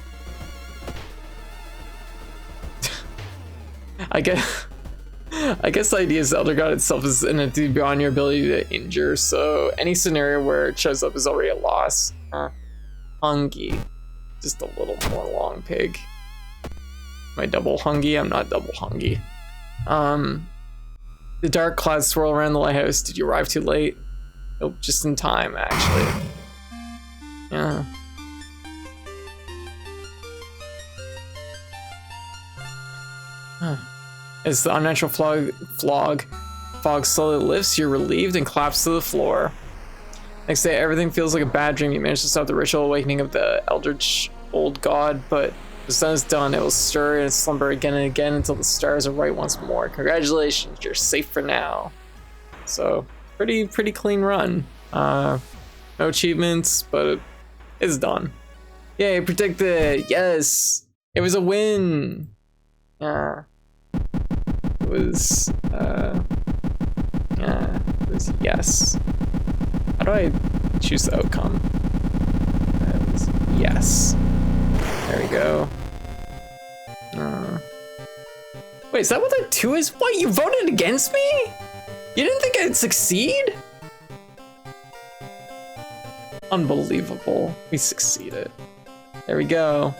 I guess the idea is the Elder God itself is an entity beyond your ability to injure, so any scenario where it shows up is already a loss. Hungry. Just a little more long pig. Am I double hungry? I'm not double hungry. The dark clouds swirl around the lighthouse. Did you arrive too late? Nope, just in time, actually. Yeah. Huh. As the unnatural fog slowly lifts, you're relieved and collapse to the floor. Next day, everything feels like a bad dream. You managed to stop the ritual awakening of the eldritch old god, but the sun is done. It will stir and slumber again and again until the stars are right once more. Congratulations, you're safe for now. So, pretty clean run. No achievements, but it's done. Yay, predicted. Yes, it was a win. It was yes. How do I choose the outcome? It was yes. There we go. Wait, is that what that 2 is? What, you voted against me? You didn't think I'd succeed? Unbelievable. We succeeded. There we go.